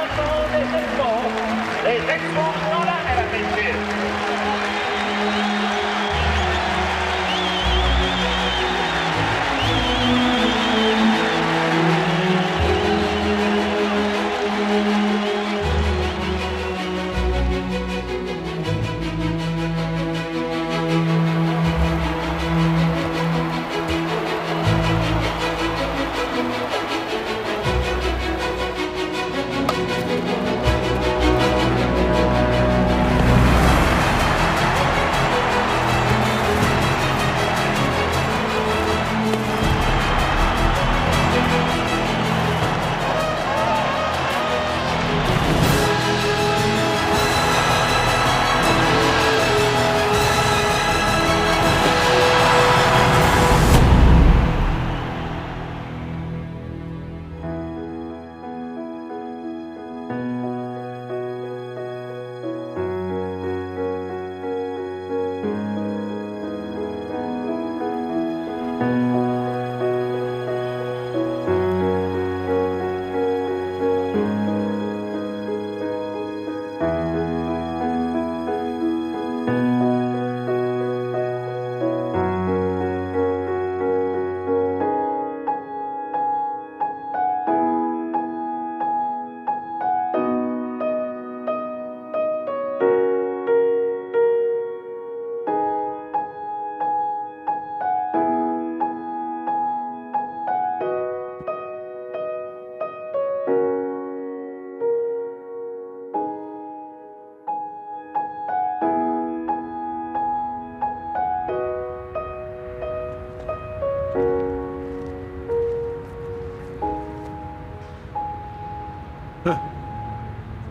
lancement des Expos. Les Expos sont là, mesdames et messieurs.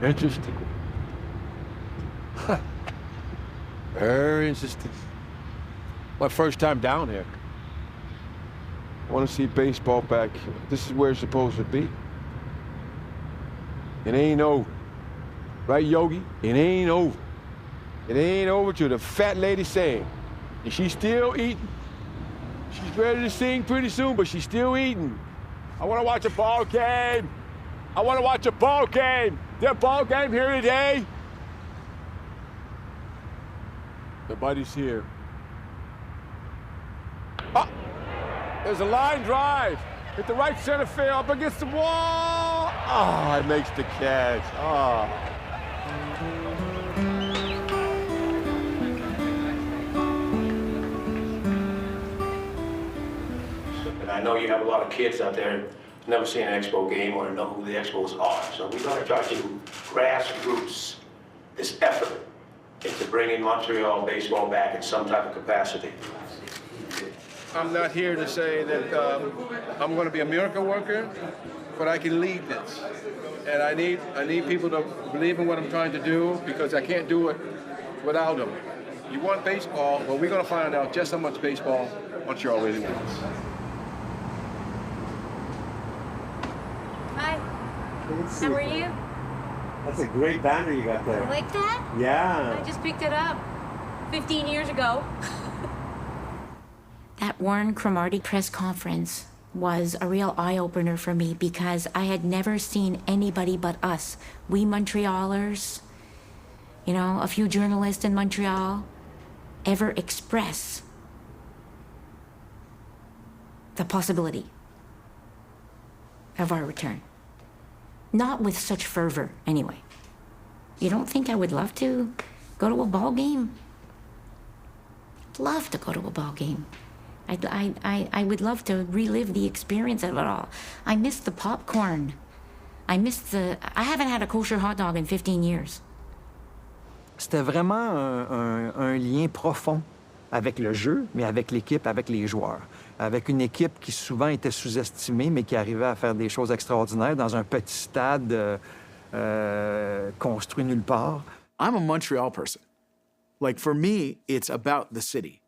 Interesting. Very interesting. My first time down here. I want to see baseball back. This is where it's supposed to be. It ain't over. Right, Yogi? It ain't over. It ain't over till the fat lady saying. And she's still eating. She's ready to sing pretty soon, but she's still eating. I want to watch a ball game. I want to watch a ball game. There a ball game here today? Nobody's here. Ah! There's a line drive. Hit the right center field up against the wall. Ah, it makes the catch. Ah. And I know you have a lot of kids out there never seen an Expo game or know who the Expos are. So we're going to try to grassroots this effort into bringing Montreal baseball back in some type of capacity. I'm not here to say that I'm going to be a miracle worker, but I can lead this. And I need people to believe in what I'm trying to do because I can't do it without them. You want baseball, well, we're going to find out just how much baseball Montreal really wants. Hi. How are you? That's a great banner you got there. You like that? Yeah. I just picked it up 15 years ago. That Warren Cromartie press conference was a real eye-opener for me because I had never seen anybody but us. We Montrealers, you know, a few journalists in Montreal, ever express the possibility of our return. Not with such fervor, anyway. You don't think I would love to go to a ball game? Love to go to a ball game. I would love to relive the experience of it all. I miss the popcorn. I haven't had a kosher hot dog in 15 years. C'était vraiment un lien profond avec le jeu, mais avec l'équipe, avec les joueurs. Avec une équipe qui souvent était sous-estimée, mais qui arrivait à faire des choses extraordinaires dans un petit stade construit nulle part. I'm a Montreal person. Like, for me, it's about the city.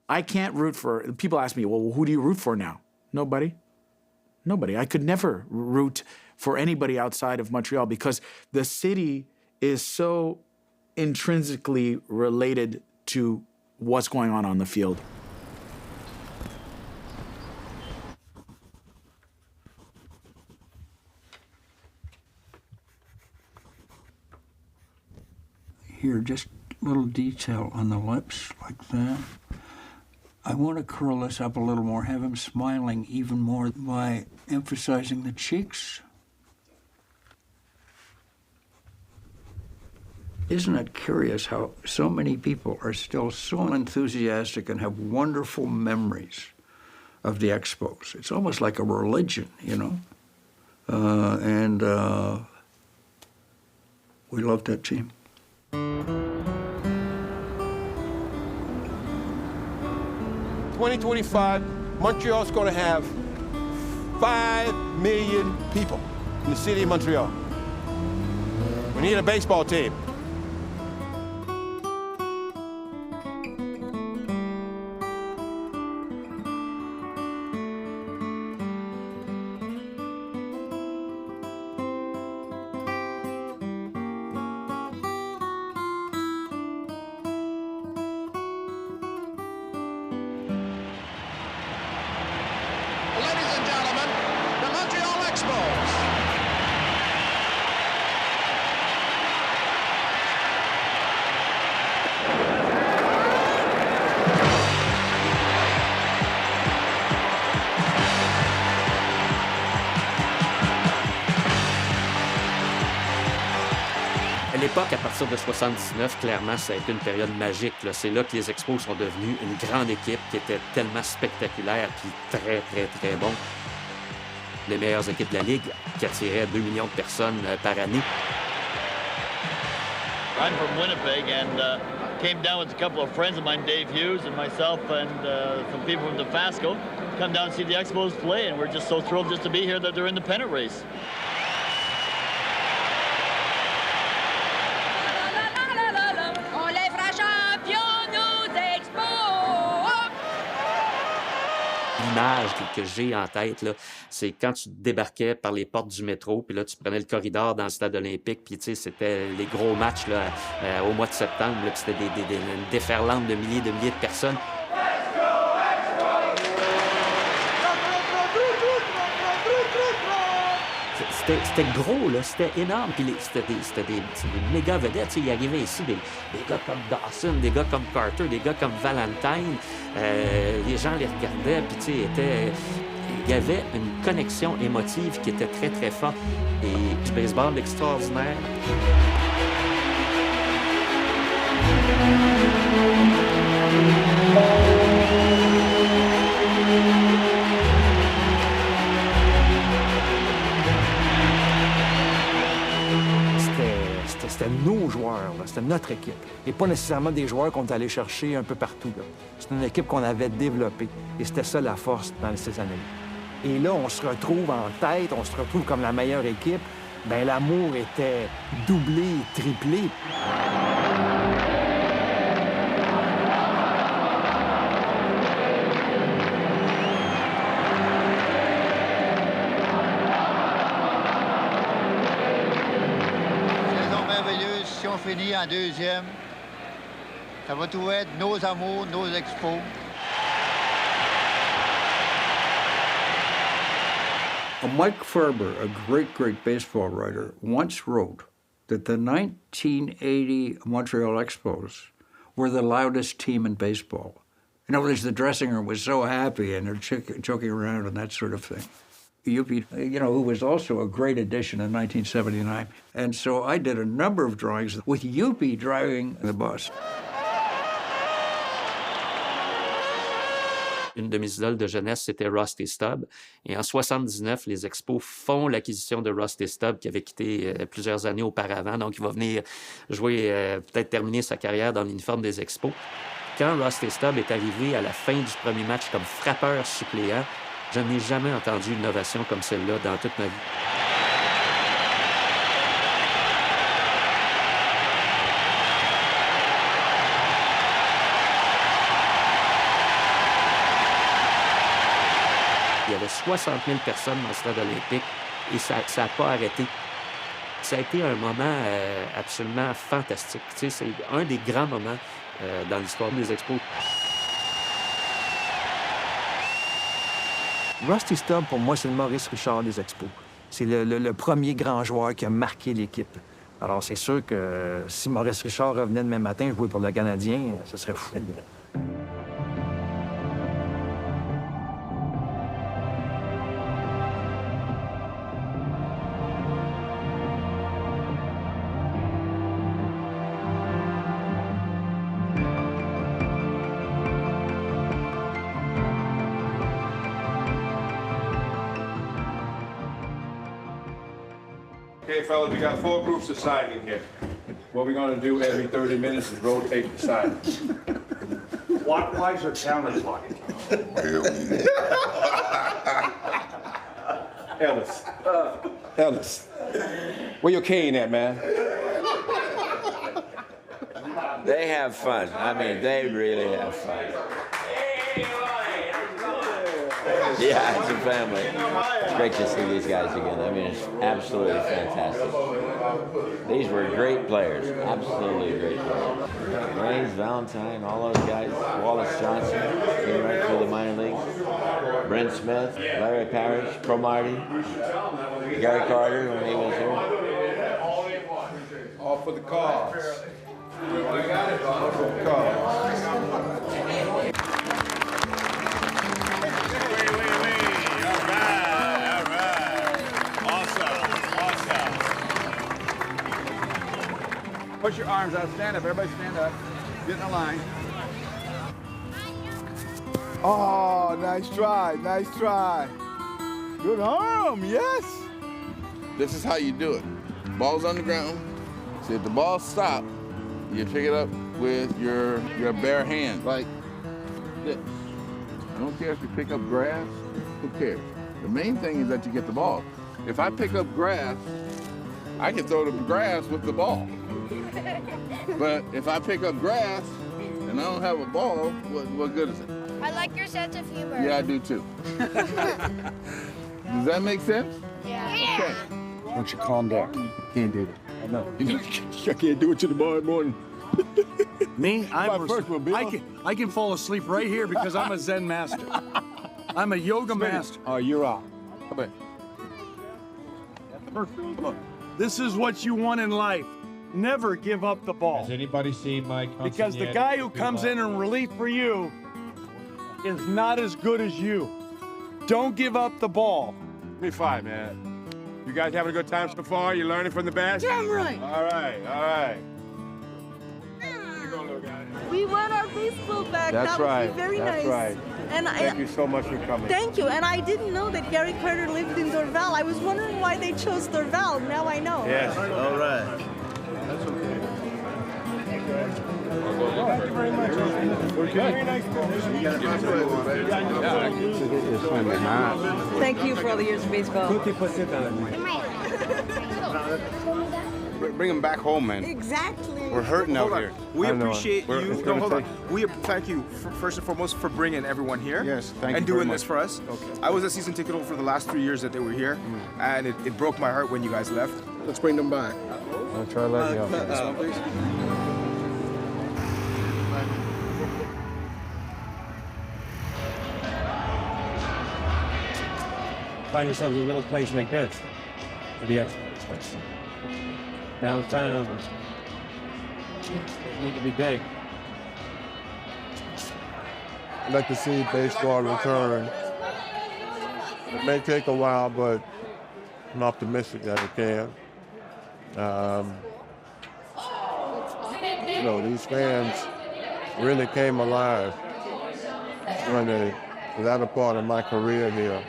I can't root for... People ask me, well, who do you root for now? Nobody. Nobody. I could never root for anybody outside of Montreal because the city is so intrinsically related to what's going on the field. here, just little detail on the lips, like that. I want to curl this up a little more, have him smiling even more by emphasizing the cheeks. Isn't it curious how so many people are still so enthusiastic and have wonderful memories of the Expos? It's almost like a religion, you know? We love that team. 2025, Montreal's going to have 5 million people in the city of Montreal. We need a baseball team. Ladies and gentlemen, the Montreal Expos. À l'époque, à partir de 79, clairement, ça a été une période magique. Là. C'est là que les Expos sont devenus une grande équipe qui était tellement spectaculaire puis très, très, très bon. Les meilleures équipes de la Ligue qui attiraient 2 millions de personnes par année. I'm from Winnipeg and came down with a couple of friends of mine, Dave Hughes and myself and some people from Dofasco, come down and see the Expos play, and we're just so thrilled just to be here that they're in the pennant race. On les fera champions, nos Expos! L'image que j'ai en tête, là, c'est quand tu débarquais par les portes du métro, puis là, tu prenais le corridor dans le stade olympique, puis tu sais, c'était les gros matchs là, au mois de septembre, là, puis c'était une déferlante de milliers de personnes. C'était gros, là, c'était énorme, puis c'était des méga vedettes. Il arrivait ici des gars comme Dawson, des gars comme Carter, des gars comme Valentine. Les gens les regardaient, puis tu sais, il y avait une connexion émotive qui était très, très forte. Et du baseball extraordinaire. C'était nos joueurs, c'était notre équipe. Et pas nécessairement des joueurs qu'on est allé chercher un peu partout. C'était une équipe qu'on avait développée. Et c'était ça la force dans ces années-là. Et là, on se retrouve en tête, on se retrouve comme la meilleure équipe. Bien, l'amour était doublé, triplé. Si on finit en deuxième, ça va tout être nos amours, nos expos. Mike Farber, a great baseball writer, once wrote that the 1980 Montreal Expos were the loudest team in baseball. In other words, the dressing room was so happy and they're joking around and that sort of thing. Yuppie, who was also a great addition in 1979. And so I did a number of drawings with Yuppie driving the bus. Une de mes idoles de jeunesse, c'était Rusty Stubb. Et en 79, les Expos font l'acquisition de Rusty Stubb, qui avait quitté plusieurs années auparavant. Donc, il va venir jouer, peut-être terminer sa carrière dans l'uniforme des Expos. Quand Rusty Stubb est arrivé à la fin du premier match comme frappeur suppléant, je n'ai jamais entendu une ovation comme celle-là dans toute ma vie. Il y avait 60 000 personnes dans le stade olympique et ça n'a pas arrêté. Ça a été un moment absolument fantastique. Tu sais, c'est un des grands moments dans l'histoire des Expos. Rusty Stubb, pour moi, c'est le Maurice Richard des Expos. C'est le premier grand joueur qui a marqué l'équipe. Alors, c'est sûr que si Maurice Richard revenait demain matin jouer pour le Canadien, ce serait fou. Okay, fellas, we got 4 groups of signing here. What we're gonna do every 30 minutes is rotate the sign. Lot-wise or talent-wise? Ellis. Where your cane at, man? They have fun. I mean, they really have fun. Yeah, it's a family. It's great to see these guys again. I mean, it's absolutely fantastic. These were great players. Absolutely great players. Raines, Valentine, all those guys. Wallace Johnson, came right through the minor leagues. Brent Smith, Larry Parrish, Cromartie, Gary Carter when he was here. All for the cause. All for the cause. Put your arms out, stand up, everybody stand up. Get in a line. Oh, nice try, nice try. Good arm, yes. This is how you do it. Ball's on the ground. See, if the ball stops, you pick it up with your bare hand, like this. I don't care if you pick up grass, who cares? The main thing is that you get the ball. If I pick up grass, I can throw the grass with the ball. But if I pick up grass and I don't have a ball, what good is it? I like your sense of humor. Yeah, I do too. Does that make sense? Yeah. Okay. Why don't you calm down? Can't do that. I know. I can't do it till tomorrow morning. Me? I can fall asleep right here because I'm a Zen master. I'm a yoga master. Oh, you're off. Come in. Look, this is what you want in life. Never give up the ball. Has anybody seen Mike Hudson Because the yet? guy who comes in relief for you is not as good as you. Don't give up the ball. Give me 5, man. You guys having a good time so far? You learning from the best? Damn right. All right, all right. Here you go, little guy. We won our baseball back. That's that right. was very That's nice. right. And Thank you so much for coming. Thank you. And I didn't know that Gary Carter lived in Dorval. I was wondering why they chose Dorval. Now I know. Yes. All right. That's okay. Thank you very much. We're good. Very nice. Thank you for all the years of baseball. Bring him back home, man. Exactly. We're hurting out here. We appreciate you. No, hold on. Thank you, first and foremost, for bringing everyone here. Yes, thank you and very doing much. this for us. Okay. I was a season ticket holder for the last 3 years that they were here, and it broke my heart when you guys left. Let's bring them back. I'll try to let you out. This one, please. Find yourself in a little place like this for the Expos. Downtown. Need to be big. I'd like to see baseball return. It may take a while, but I'm optimistic that it can. You know, these fans really came alive when the latter part of my career here.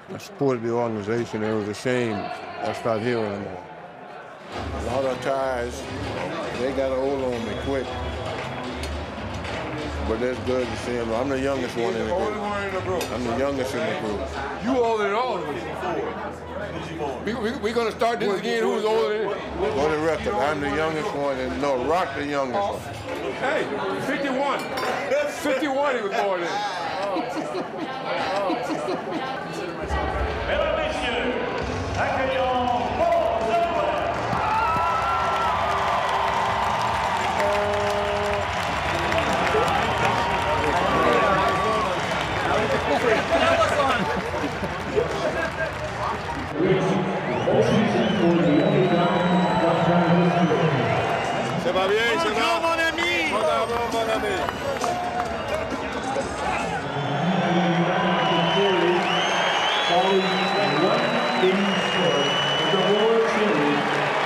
I supported the organization, and it was a shame that's not here anymore. A lot of ties, they got a hold on me quick. But it's good to see them. I'm the youngest one in the group. I'm the youngest in the group. You older than all of us. We're going to start this again. Who's older than? For the record, I'm the youngest one, and no, Rock the youngest one. Hey, 51. 51 he was born in. Mesdames, messieurs, accueillons Paul All season for the only guy bien, ça va? Bonjour, mon ami. Mon ami.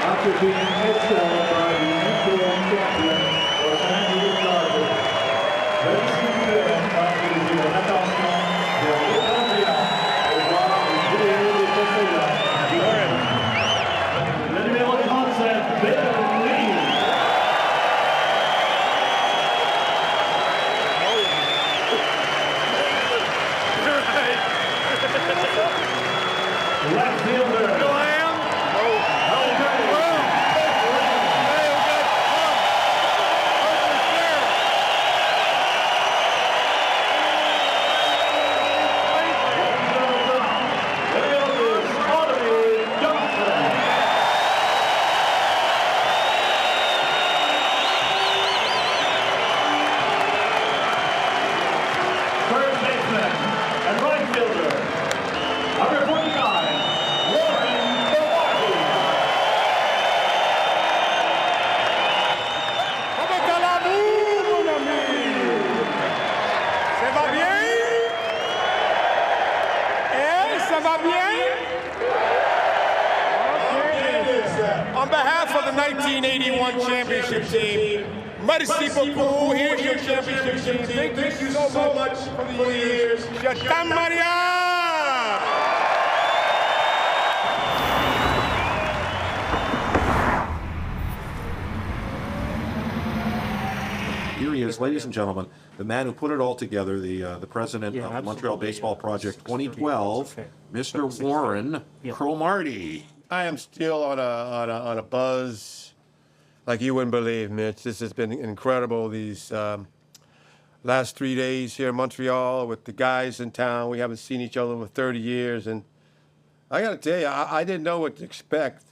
After being expelled by the Montreal champion, Los Angeles Chargers. Ladies and gentlemen, attention, de Montréal, au revoir, une vidéo de Saga. Le numéro 37, Berlin. Left fielder. On behalf of the 1981 championship team, merci beaucoup. Here's your championship team. Thank you so much for the years. Je t'aime, Maria! Here he is, ladies and gentlemen, the man who put it all together, the president of the Montreal Baseball Project 2012, Mr. Warren Cromartie. I am still on a buzz like you wouldn't believe, Mitch. This has been incredible these last 3 days here in Montreal with the guys in town. We haven't seen each other for 30 years, and I got to tell you, I didn't know what to expect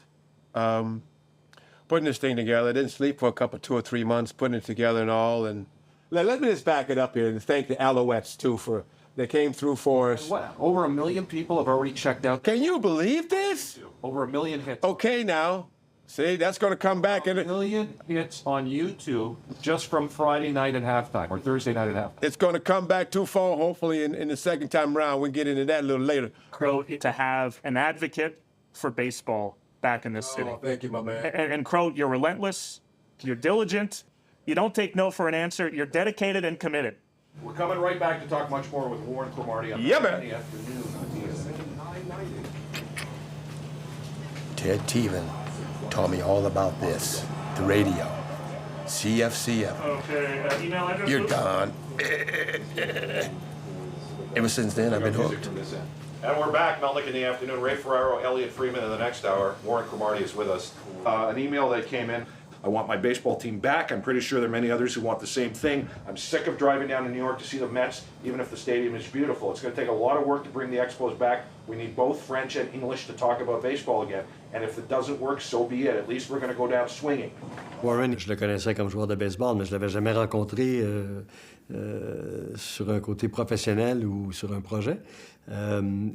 putting this thing together. I didn't sleep for a couple, 2 or 3 months putting it together and all. And let me just back it up here and thank the Alouettes too for they came through for us. What? Over 1 million people have already checked out. Can you believe this? Over 1 million hits. Okay, now. See, that's going to come back in. 1 million hits on YouTube just from Friday night at halftime or Thursday night at halftime. It's going to come back twofold, hopefully, in the second time around. We'll get into that a little later. Crow, to have an advocate for baseball back in this city. Oh, thank you, my man. And Crow, you're relentless, you're diligent, you don't take no for an answer, you're dedicated and committed. We're coming right back to talk much more with Warren Cromartie on Yeah, man. Friday afternoon on TSN. Ted Teven taught me all about this, the radio, CFCF. Okay, email address? You're done. Ever since then, I've been hooked. And we're back, Melnick in the afternoon. Ray Ferraro, Elliot Freeman in the next hour. Warren Cromartie is with us. An email that came in. I want my baseball team back. I'm pretty sure there are many others who want the same thing. I'm sick of driving down to New York to see the Mets, even if the stadium is beautiful. It's going to take a lot of work to bring the Expos back. We need both French and English to talk about baseball again. And if it doesn't work, so be it. At least we're going to go down swinging. Warren, je le connaissais comme joueur de baseball, mais je ne l'avais jamais rencontré sur un côté professionnel ou sur un projet.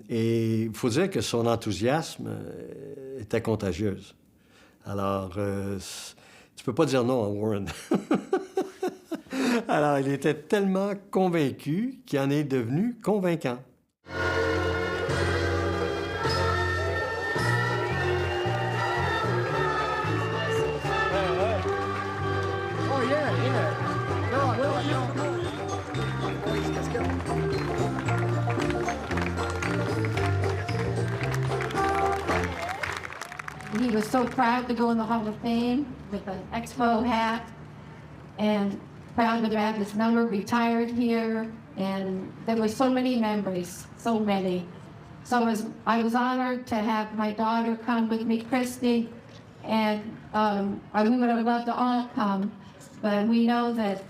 Et il faut dire que son enthousiasme était contagieux. Alors, tu peux pas dire non à Warren. Alors, il était tellement convaincu qu'il en est devenu convaincant. He was so proud to go in the Hall of Fame with an Expo hat and proud to have his number retired here. And there were so many memories, so many. So I was honored to have my daughter come with me, Christy, and we would have loved to all come, but we know that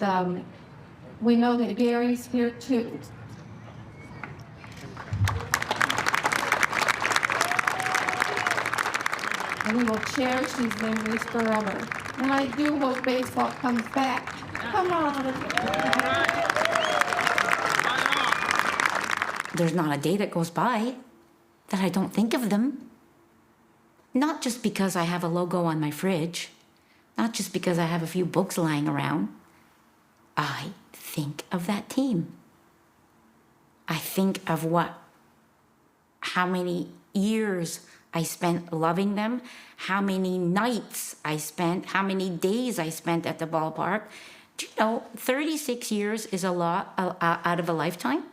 Gary's here too. And we will cherish these memories forever. And I do hope baseball comes back. Come on. There's not a day that goes by that I don't think of them. Not just because I have a logo on my fridge, Not just because I have a few books lying around. I think of that team. I think of how many years I spent loving them, how many nights I spent, how many days I spent at the ballpark. Do you know, 36 years is a lot out of a lifetime?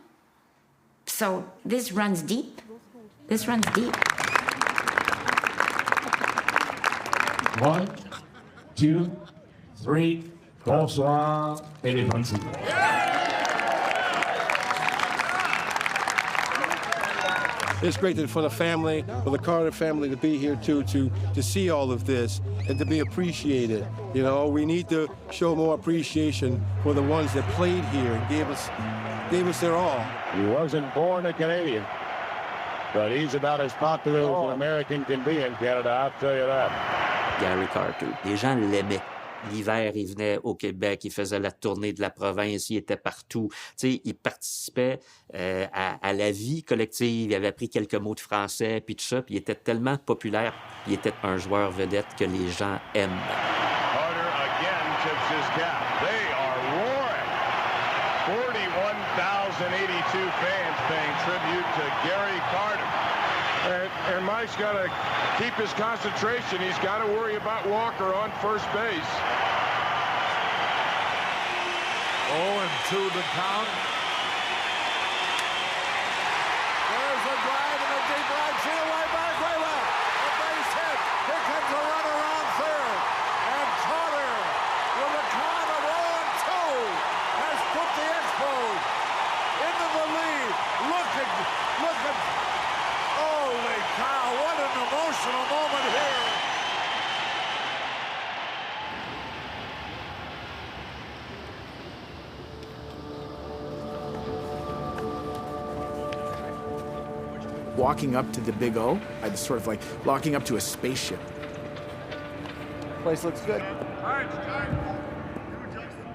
So this runs deep. This runs deep. 1, 2, 3, bonsoir, et les 26. It's great for the family, for the Carter family to be here too, to see all of this and to be appreciated. You know, we need to show more appreciation for the ones that played here and gave us their all. He wasn't born a Canadian, but he's about as popular as an American can be in Canada, I'll tell you that. Gary Carter, les gens l'aimaient. L'hiver, il venait au Québec, il faisait la tournée de la province, il était partout. Tu sais, il participait à la vie collective, il avait appris quelques mots de français, puis tout ça, puis il était tellement populaire, il était un joueur vedette que les gens aiment. Carter again tips his cap. They are roaring. 41,082 fans paying tribute to Gary Carter. And Mike's got to keep his concentration. He's got to worry about Walker on first base. 0-2 the count. There's a drive and a deep right field way back, way left. A base hit. Here comes a run around third. And Carter, with a count of 0-2, has put the Expos into the lead. Look at. Holy cow, what an emotional moment here. Walking up to the Big O, I was sort of like walking up to a spaceship. Place looks good.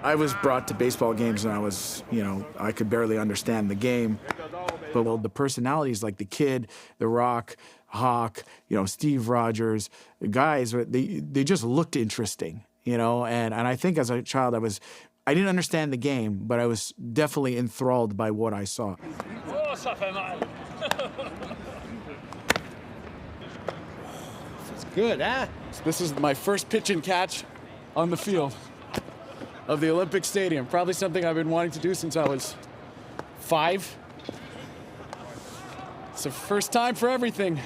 I was brought to baseball games and I was, I could barely understand the game. But the personalities like the Kid, The Rock, Hawk, Steve Rogers, the guys, they just looked interesting, and I think as a child I didn't understand the game, but I was definitely enthralled by what I saw. Oh, ça fait mal. It's good, huh? This is my first pitch and catch on the field of the Olympic Stadium. Probably something I've been wanting to do since I was 5. It's the first time for everything.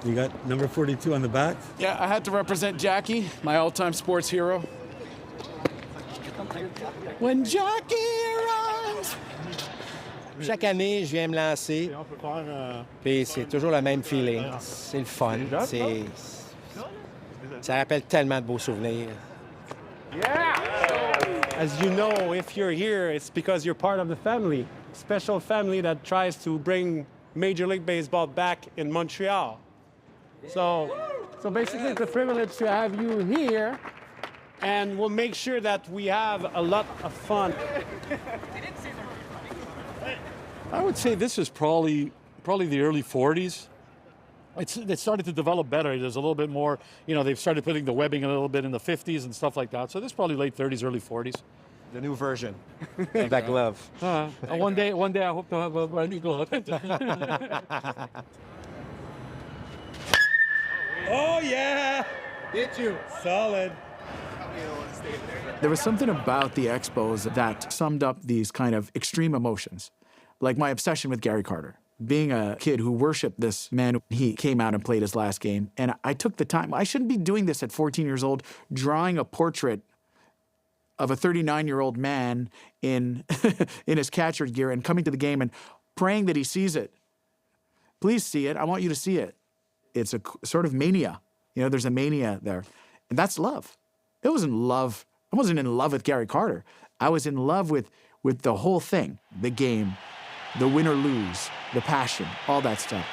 You got number 42 on the back? Yeah, I had to represent Jackie, my all-time sports hero. When Jackie runs. Chaque année, je viens me lancer. Puis c'est toujours le même feeling. C'est le fun. Ça rappelle tellement de beaux souvenirs. As you know, if you're here, it's because you're part of the family. Special family that tries to bring Major League Baseball back in Montreal. So basically it's a privilege to have you here, and we'll make sure that we have a lot of fun. I would say this is probably the early 40s. It started to develop better. There's a little bit more, they've started putting the webbing a little bit in the 50s and stuff like that. So this is probably late 30s, early 40s. The new version of that glove. One day I hope to have a new glove. Oh, yeah! Did you? Solid. There was something about the Expos that summed up these kind of extreme emotions, like my obsession with Gary Carter. Being a kid who worshiped this man, he came out and played his last game, and I took the time. I shouldn't be doing this at 14 years old, drawing a portrait of a 39-year-old man in his catcher gear and coming to the game and praying that he sees it. Please see it. I want you to see it. It's a sort of mania. There's a mania there. And that's love. It wasn't love. I wasn't in love with Gary Carter. I was in love with the whole thing, the game, the win or lose, the passion, all that stuff.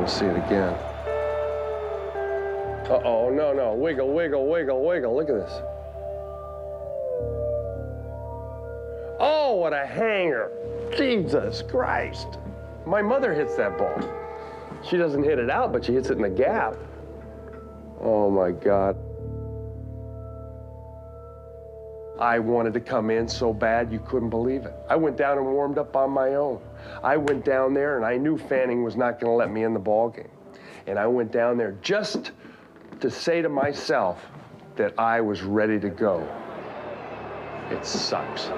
want to see it again. Uh-oh, no. Wiggle, wiggle, wiggle, wiggle. Look at this. Oh, what a hanger. Jesus Christ. My mother hits that ball. She doesn't hit it out, but she hits it in the gap. Oh, my God. I wanted to come in so bad you couldn't believe it. I went down and warmed up on my own. I went down there and I knew Fanning was not going to let me in the ballgame. And I went down there just to say to myself that I was ready to go. It sucks.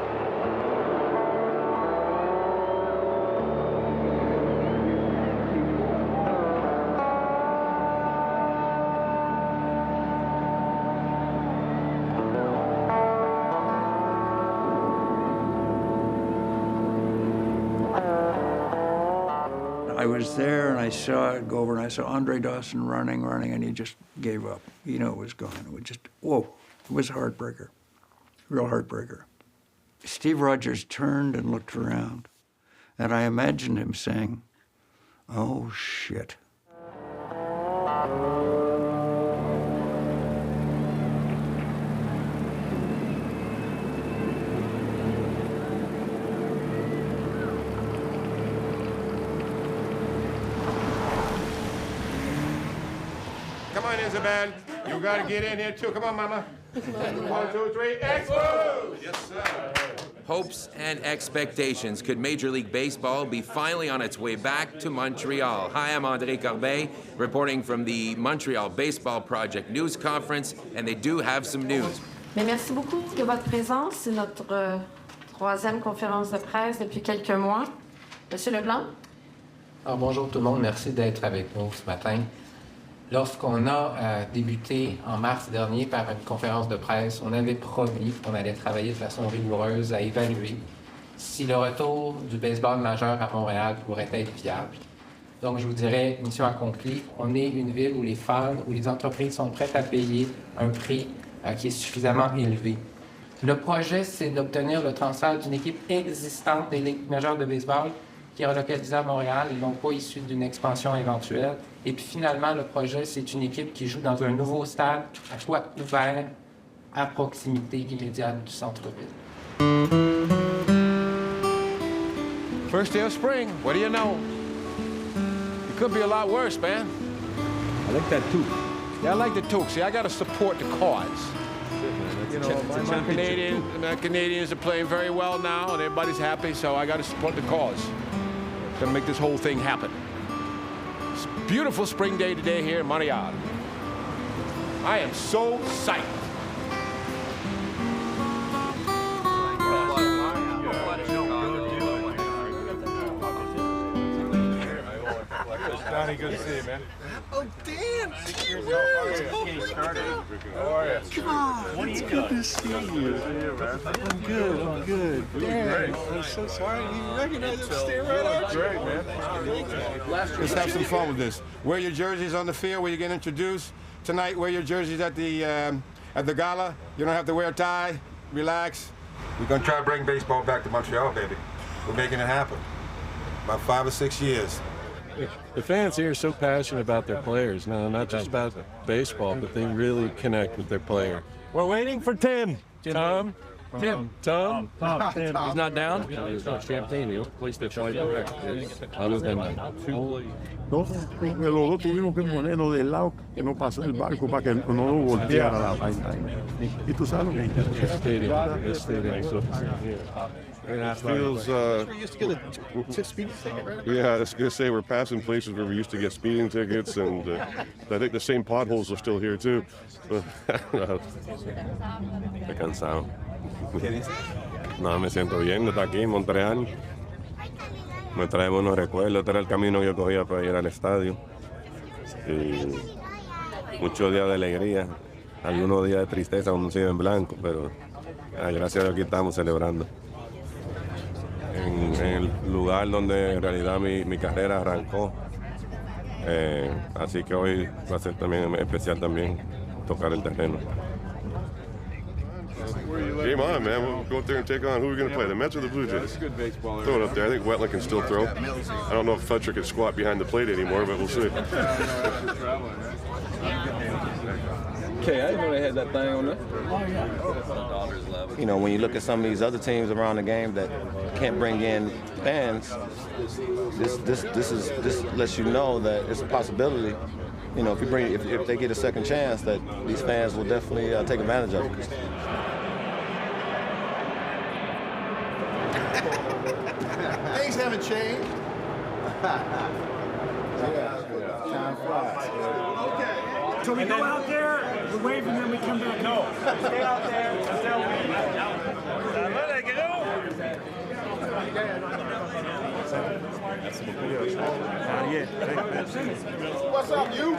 I was there and I saw it go over and I saw Andre Dawson running, and he just gave up. You know it was gone. It was just, whoa, it was a heartbreaker, real heartbreaker. Steve Rogers turned and looked around, and I imagined him saying, "Oh, shit." Come on, Isabel. You gotta get in here too. Come on, Mama. 1, 2, 3, Expos! Yes, sir. Hopes and expectations. Could Major League Baseball be finally on its way back to Montreal? Hi, I'm André Corbeil, reporting from the Montreal Baseball Project News Conference, and they do have some news. Mais merci beaucoup de votre présence. C'est notre troisième conférence de presse depuis quelques mois. Monsieur Leblanc? Alors, bonjour tout le monde. Merci d'être avec nous ce matin. Lorsqu'on a débuté en mars dernier par une conférence de presse, on avait promis qu'on allait travailler de façon rigoureuse à évaluer si le retour du baseball majeur à Montréal pourrait être viable. Donc, je vous dirais, mission accomplie. On est une ville où les fans, où les entreprises sont prêtes à payer un prix qui est suffisamment élevé. Le projet, c'est d'obtenir le transfert d'une équipe existante des ligues majeures de baseball qui est relocalisée à Montréal et non pas issue d'une expansion éventuelle. Et puis finalement, le projet, c'est une équipe qui joue dans un nouveau stade à toit ouvert à proximité immédiate du centre-ville. First day of spring. What do you know? It could be a lot worse, man. I like that too. Yeah, I like the toque. See, I got to support the cause. You know, my Canadians are playing very well now, and everybody's happy, so I got to support the cause. Got to make this whole thing happen. It's a beautiful spring day today here in Montreal. I am so psyched. Johnny, good to see you, man. Oh, Dan! 6 years old. How are you? God, it's good to see you. I'm good. Dan, I'm so sorry I didn't even recognize him. Stay right out. Great, man. Let's have some fun with this. Wear your jerseys on the field where you get introduced. Tonight, wear your jerseys at the gala. You don't have to wear a tie. Relax. We're going to try to bring baseball back to Montreal, baby. We're making it happen. About 5 or 6 years. The fans here are so passionate about their players. No, not just about baseball, but they really connect with their player. We're waiting for Tim. Tom? Tim. Tom? Tim. He's not down? He's not champagne. He'll place the choice. Other than Los dos tuvimos que ponernos del lado que no pasó el barco para que no lo volteara la vaina. Y tú sabes lo que It feels, yeah, I was going to say we're passing places where we used to get speeding tickets, and I think the same potholes are still here too. Estoy cansado. No, me siento bien, estar aquí en Montreal. Me trae buenos recuerdos. Este era el camino que yo cogía para ir al estadio. Y muchos días de alegría, algunos días de tristeza cuando se iba en blanco, pero gracias a Dios aquí estamos celebrando. En el lugar donde en realidad mi carrera arrancó. Así que hoy va a ser también especial también tocar el terreno. Where are you Game on, man. We'll go up there and take on who we're going to play, the Mets or the Blue Jays. That's good baseball. Throw it up there. I think Wetland can still throw. I don't know if Fletcher can squat behind the plate anymore, but we'll see. Okay, I didn't know they had that thing on there. You know, when you look at some of these other teams around the game that can't bring in fans, this lets you know that it's a possibility. You know, if they get a second chance, that these fans will definitely take advantage of it. Things haven't changed. Time flies. Okay. So we go out there, we wave, and then we come back. No, stay out there until we... What's up, you?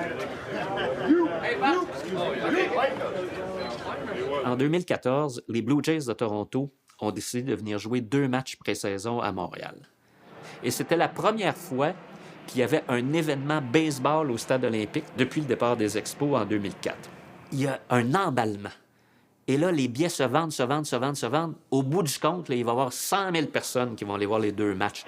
En 2014, les Blue Jays de Toronto ont décidé de venir jouer 2 matchs pré-saison à Montréal. Et c'était la première fois qu'il y avait un événement baseball au stade olympique depuis le départ des Expos en 2004. Il y a un emballement. Et là, les billets se vendent. Au bout du compte, là, il va y avoir 100 000 personnes qui vont aller voir les 2 matchs.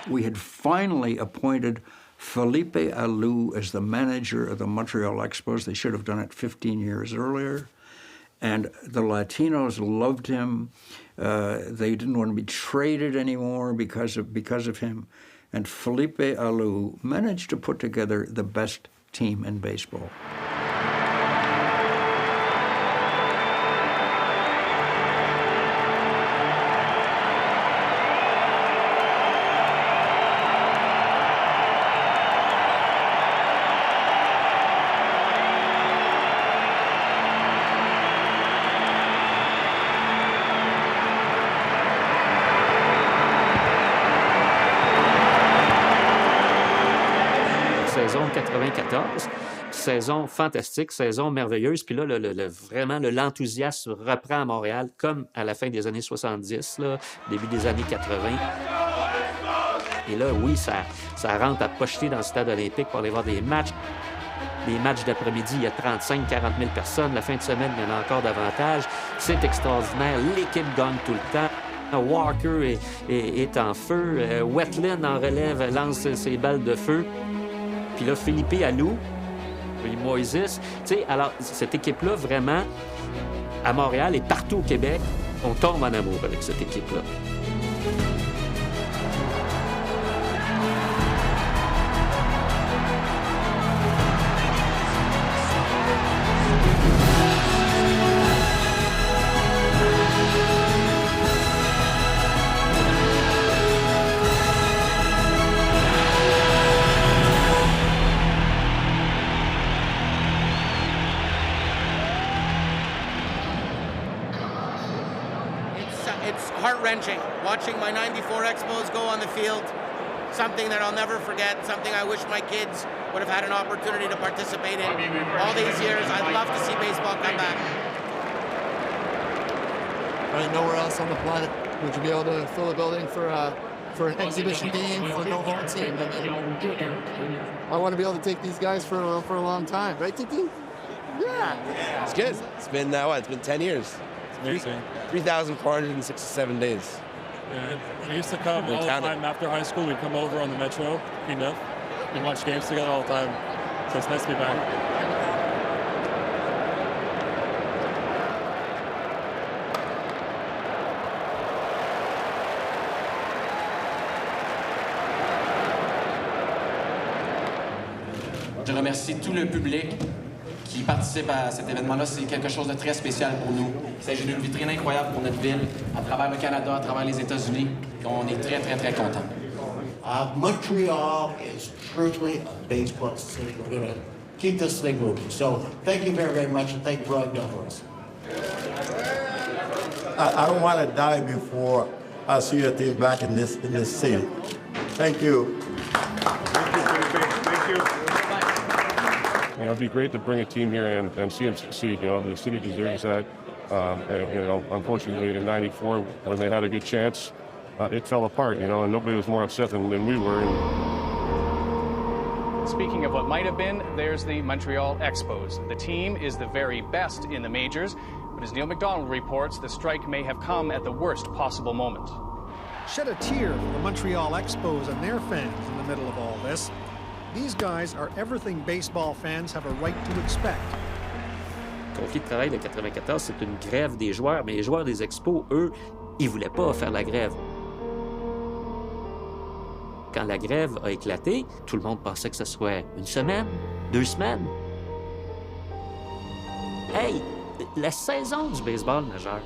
We had finally appointed Felipe Alou as the manager of the Montreal Expos. They should have done it 15 years earlier. And the Latinos loved him. They didn't want to be traded anymore because of him. And Felipe Alou managed to put together the best team in baseball. Saison 94, saison fantastique, saison merveilleuse. Puis là, vraiment, l'enthousiasme reprend à Montréal, comme à la fin des années 70, là, début des années 80. Et là, oui, ça rentre à pocheter dans le stade olympique pour aller voir des matchs. Des matchs d'après-midi, il y a 35 40 000 personnes. La fin de semaine, il y en a encore davantage. C'est extraordinaire. L'équipe gagne tout le temps. Walker est en feu. Wetland en relève, lance ses balles de feu. Puis là, Felipe Alou, puis Moises. Tu sais, alors, cette équipe-là, vraiment, à Montréal et partout au Québec, on tombe en amour avec cette équipe-là. It's heart-wrenching watching my 94 Expos go on the field. Something that I'll never forget, something I wish my kids would have had an opportunity to participate in. All these years, I'd love to see baseball come back. Right, nowhere else on the planet would you be able to fill a building for an exhibition game for no home team. I want to be able to take these guys for a long time, right, Titi? Yeah. It's good. It's been, it's been 10 years. 3,467 days. Yeah, we used to come all the time after high school. We'd come over on the Metro, P9. We'd watch games together all the time. So it's nice to be back. Je remercie tout le public qui participent à cet événement-là, c'est quelque chose de très spécial pour nous. Il s'agit d'une vitrine incroyable pour notre ville, à travers le Canada, à travers les États-Unis. On est très, très, très contents. Montreal is truly a baseball city. We're going to keep this thing moving. So thank you very, very much, and thank you for all you've done for us. I don't want to die before I see your team back in this city. Thank you. Thank you. You know, it'd be great to bring a team here and see them succeed. You know, the city deserves that. And, you know, unfortunately, in '94, when they had a good chance, it fell apart. You know, and nobody was more upset than we were. Speaking of what might have been, there's the Montreal Expos. The team is the very best in the majors, but as Neil McDonald reports, the strike may have come at the worst possible moment. Shed a tear for the Montreal Expos and their fans in the middle of all this. These guys are everything baseball fans have a right to expect. Le conflit de travail de 94, c'est une grève des joueurs, mais les joueurs des Expos, eux, ils voulaient pas faire la grève. Quand la grève a éclaté, tout le monde pensait que ce soit une semaine, 2 semaines. Hey, la saison du baseball majeur,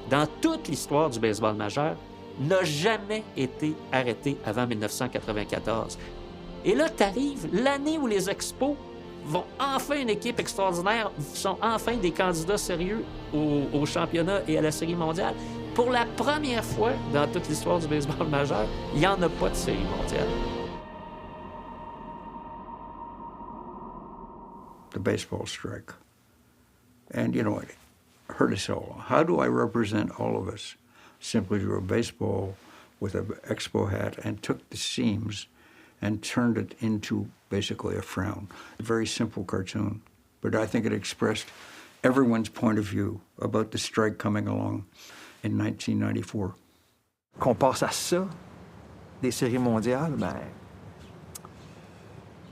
dans toute l'histoire du baseball majeur, n'a jamais été arrêtée avant 1994. Et là, t'arrives l'année où les Expos vont enfin une équipe extraordinaire, sont enfin des candidats sérieux au championnat et à la Série mondiale. Pour la première fois dans toute l'histoire du baseball majeur, il n'y en a pas de Série mondiale. The baseball strike. And, you know, it hurt us all. How do I represent all of us? Simply drew a baseball with an Expo hat and took the seams and turned it into basically a frown. A very simple cartoon, but I think it expressed everyone's point of view about the strike coming along in 1994. Qu'on passe à ça, des séries mondiales, ben,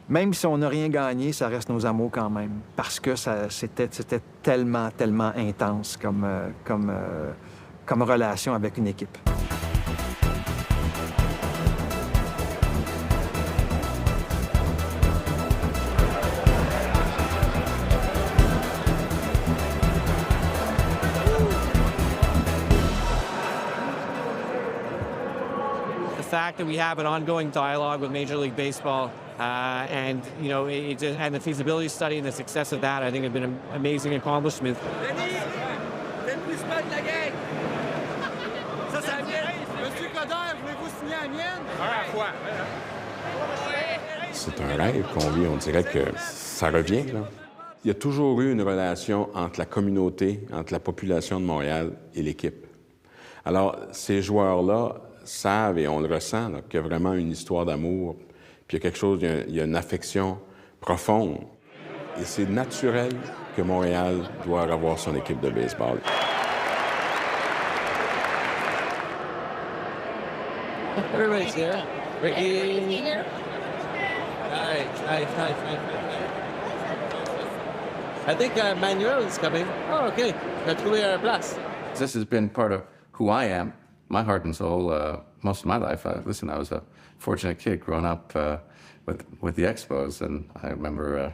même si on n'a rien gagné, ça reste nos amours quand même, parce que c'était tellement, tellement intense comme relation avec une équipe. The fact that we have an ongoing dialogue with Major League Baseball and, you know, and the feasibility study and the success of that, I think, have been an amazing accomplishment. C'est un rêve qu'on vit, on dirait que ça revient, là. Il y a toujours eu une relation entre la communauté, entre la population de Montréal et l'équipe. Alors, ces joueurs-là savent, et on le ressent, là, qu'il y a vraiment une histoire d'amour, puis il y a quelque chose, il y a une affection profonde. Et c'est naturel que Montréal doit avoir son équipe de baseball. Everybody's there. Ricky. Nice. I think Manuel is coming. Oh, okay. Let's go to our place. This has been part of who I am, my heart and soul, most of my life. Listen, I was a fortunate kid growing up with the Expos, and I remember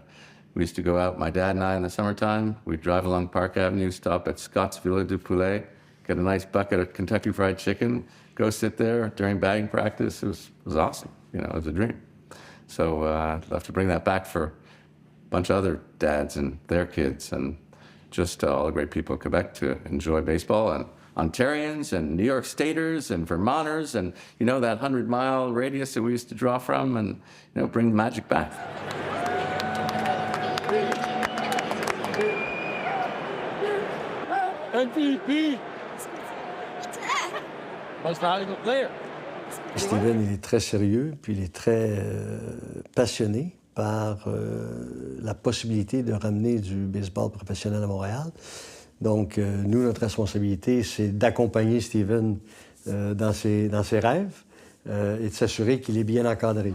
we used to go out, my dad and I, in the summertime. We'd drive along Park Avenue, stop at Scottsville du Poulet, get a nice bucket of Kentucky Fried Chicken, go sit there during batting practice. It was awesome. You know, it was a dream. So I'd love to bring that back for a bunch of other dads and their kids, and just all the great people in Quebec to enjoy baseball, and Ontarians and New York Staters and Vermonters, and, you know, that 100-mile radius that we used to draw from, and, you know, bring the magic back. MVP! Most valuable player. Steven, il est très sérieux, puis il est très passionné par la possibilité de ramener du baseball professionnel à Montréal. Donc, nous, notre responsabilité, c'est d'accompagner Steven dans ses rêves et de s'assurer qu'il est bien encadré.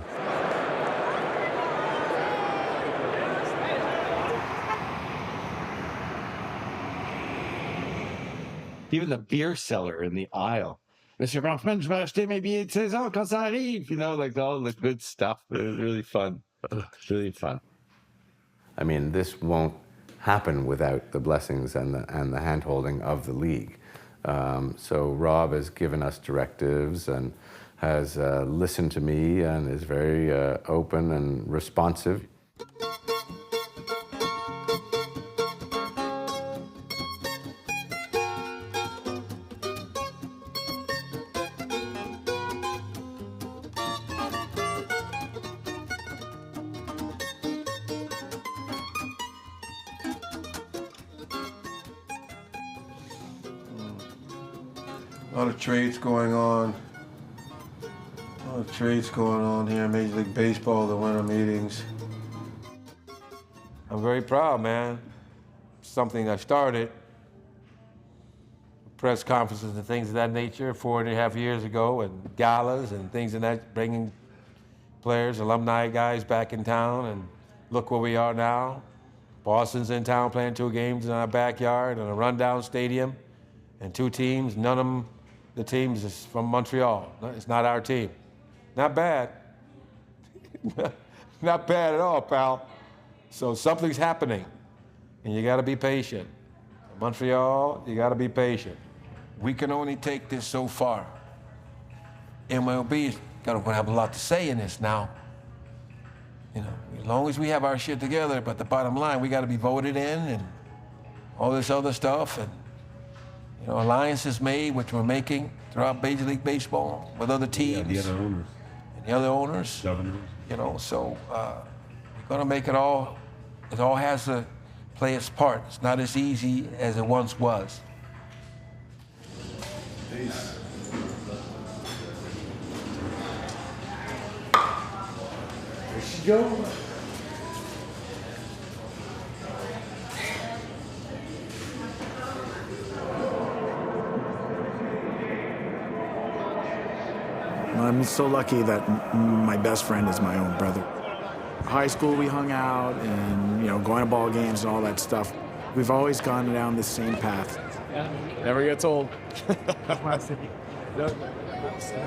Even the beer seller in the aisle. Mr. Bronfman, je vais acheter mes billets de saison quand ça arrive. You know, like all the good stuff. It was really fun. Really fun. I mean, this won't happen without the blessings and the hand-holding of the league. So Rob has given us directives and has listened to me and is very open and responsive. A lot of trades going on. A lot of trades going on here in Major League Baseball, the winter meetings. I'm very proud, man. Something I started. Press conferences and things of that nature 4.5 years ago, and galas and things of that, bringing players, alumni guys back in town, and look where we are now. Boston's in town playing 2 games in our backyard in a rundown stadium, and 2 teams, none of them, the teams is from Montreal. It's not our team. Not bad. Not bad at all, pal. So something's happening, and you gotta be patient. Montreal, you gotta be patient. We can only take this so far. MLB's gonna have a lot to say in this now. You know, as long as we have our shit together, but the bottom line, we gotta be voted in and all this other stuff, and you know, alliances made, which we're making throughout Major League Baseball with other teams. Yeah, the other owners. And the other owners. Governors. You know, so we're gonna make it all has to play its part. It's not as easy as it once was. Peace. There she goes. I'm so lucky that my best friend is my own brother. High school, we hung out and, you know, going to ball games and all that stuff. We've always gone down the same path. Yeah, never gets old.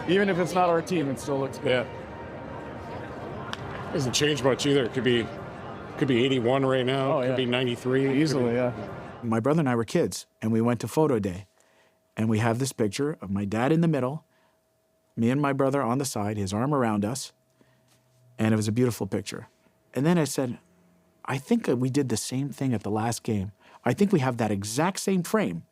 Even if it's not our team, it still looks good. Yeah. Doesn't change much either. It could be 81 right now. Oh, Could be 93. Easily, yeah. My brother and I were kids, and we went to photo day. And we have this picture of my dad in the middle, me and my brother on the side, his arm around us, and it was a beautiful picture. And then I said, I think we did the same thing at the last game. I think we have that exact same frame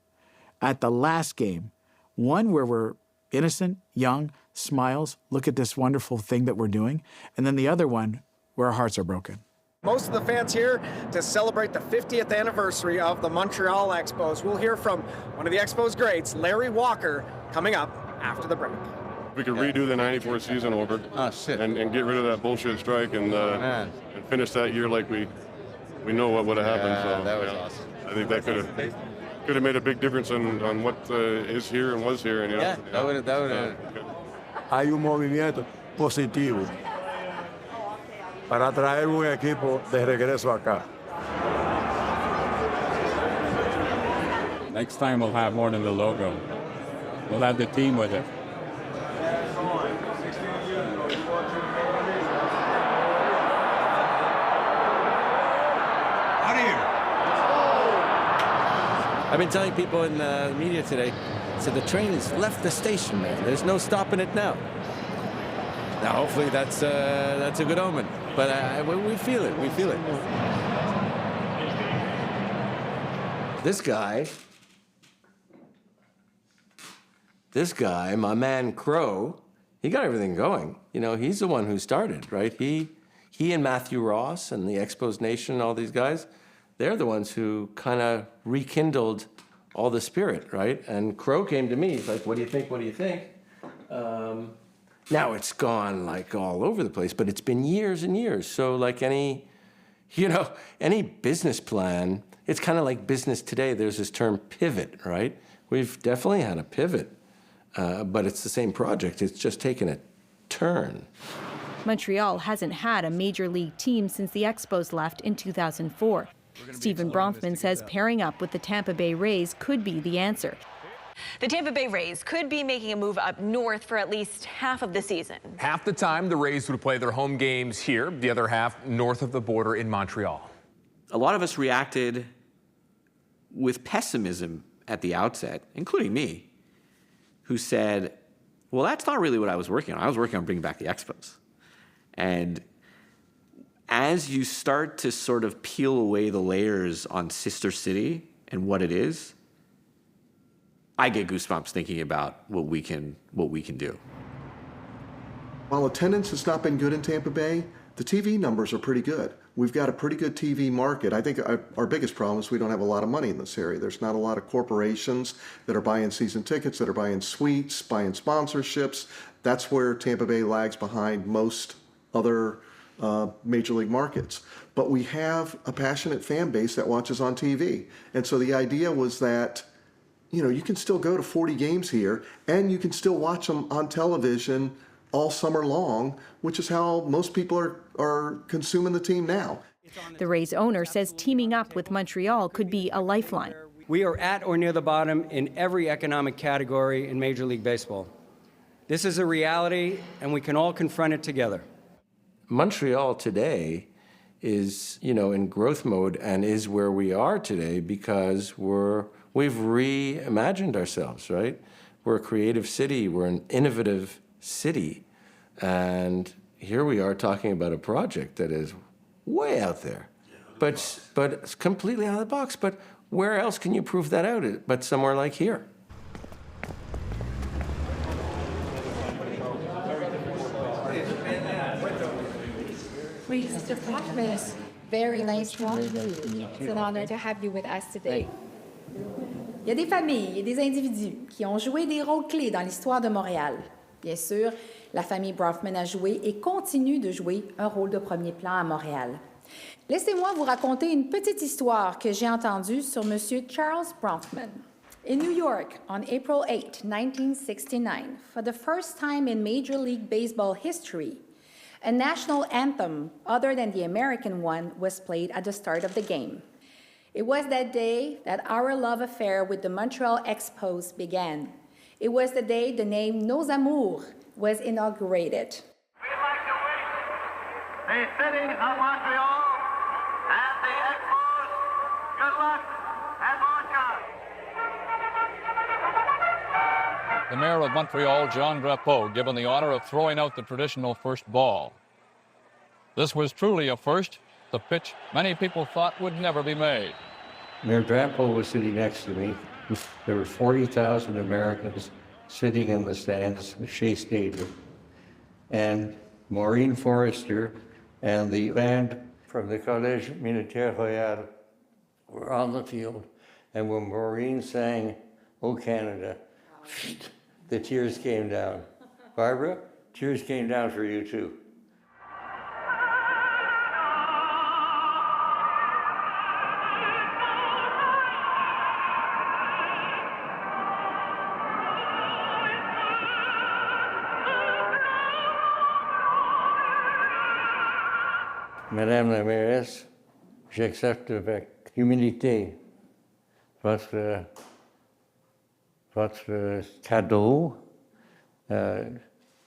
at the last game. One where we're innocent, young, smiles, look at this wonderful thing that we're doing. And then the other one where our hearts are broken. Most of the fans here to celebrate the 50th anniversary of the Montreal Expos. We'll hear from one of the Expos greats, Larry Walker, coming up after the break. We could redo the 94 season over and get rid of that bullshit strike and finish that year like we know what would have happened. So that was awesome. I think that could have made a big difference on what is here and was here. And, you know, that would have. Hay un movimiento positivo para traer un equipo de regreso acá. Next time we'll have more than the logo. We'll have the team with it. I've been telling people in the media today, so the train has left the station, man. There's no stopping it now. Now, hopefully that's a good omen. But we feel it. We feel it. This guy, my man Crow, he got everything going. You know, he's the one who started, right? He and Matthew Ross and the Expos Nation, all these guys, they're the ones who kind of rekindled all the spirit, right? And Crow came to me, he's like, what do you think, what do you think? Now it's gone like all over the place, but it's been years and years. So like any business plan, it's kind of like business today. There's this term pivot, right? We've definitely had a pivot, but it's the same project. It's just taken a turn. Montreal hasn't had a major league team since the Expos left in 2004. Stephen Bronfman says pairing up with the Tampa Bay Rays could be the answer. The Tampa Bay Rays could be making a move up north for at least half of the season. Half the time, the Rays would play their home games here, the other half north of the border in Montreal. a lot of us reacted with pessimism at the outset, including me, who said, well, that's not really what I was working on. I was working on bringing back the Expos. And as you start to sort of peel away the layers on Sister City and what it is, I get goosebumps thinking about what we can do. While attendance has not been good in Tampa Bay, the TV numbers are pretty good. We've got a pretty good TV market. I think our biggest problem is we don't have a lot of money in this area. There's not a lot of corporations that are buying season tickets, that are buying suites, buying sponsorships. That's where Tampa Bay lags behind most other major league markets. But we have a passionate fan base that watches on TV. And so the idea was that, you know, you can still go to 40 games here and you can still watch them on television all summer long, which is how most people are consuming the team now. The Rays owner says teaming up with Montreal could be a lifeline. We are at or near the bottom in every economic category in Major League Baseball. This is a reality, and we can all confront it together. Montreal today is, you know, in growth mode and is where we are today because we've reimagined ourselves, right? We're a creative city. We're an innovative city. And here we are talking about a project that is way out there, but it's completely out of the box. But where else can you prove that out but somewhere like here? Oui, Mr. Brockman. Very nice to meet you. It's an honor to have you with us today. Il y a des familles et des individus qui ont joué des rôles clés dans l'histoire de Montréal. Bien sûr, la famille Bronfman a joué et continue de jouer un rôle de premier plan à Montréal. Laissez-moi vous raconter une petite histoire que j'ai entendue sur M. Charles Bronfman. In New York, on April 8, 1969, for the first time in Major League Baseball history, a national anthem other than the American one was played at the start of the game. It was that day that our love affair with the Montreal Expos began. It was the day the name Nos Amours was inaugurated. The city of Montreal and the Expos, good luck and more chance. The mayor of Montreal, Jean Drapeau, given the honor of throwing out the traditional first ball. This was truly a first, the pitch many people thought would never be made. Mayor Drapeau was sitting next to me. There were 40,000 Americans sitting in the stands at Shea Stadium. And Maureen Forrester and the band from the Collège Militaire Royal were on the field. And when Maureen sang, "Oh Canada," the tears came down. Barbara, tears came down for you too. Madame la mairesse, j'accepte avec humilité votre cadeau.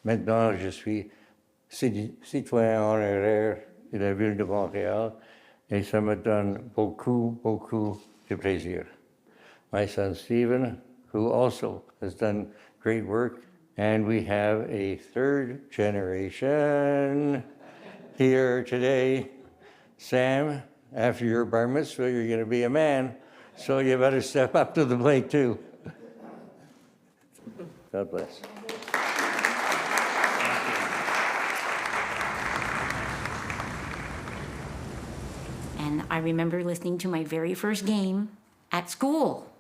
Maintenant, je suis citoyen honoraire de la ville de Montréal et ça me donne beaucoup, beaucoup de plaisir. My son Stephen, who also has done great work, and we have a third generation here today. Sam, after your bar mitzvah, you're going to be a man, so you better step up to the plate too. God bless. And I remember listening to my very first game at school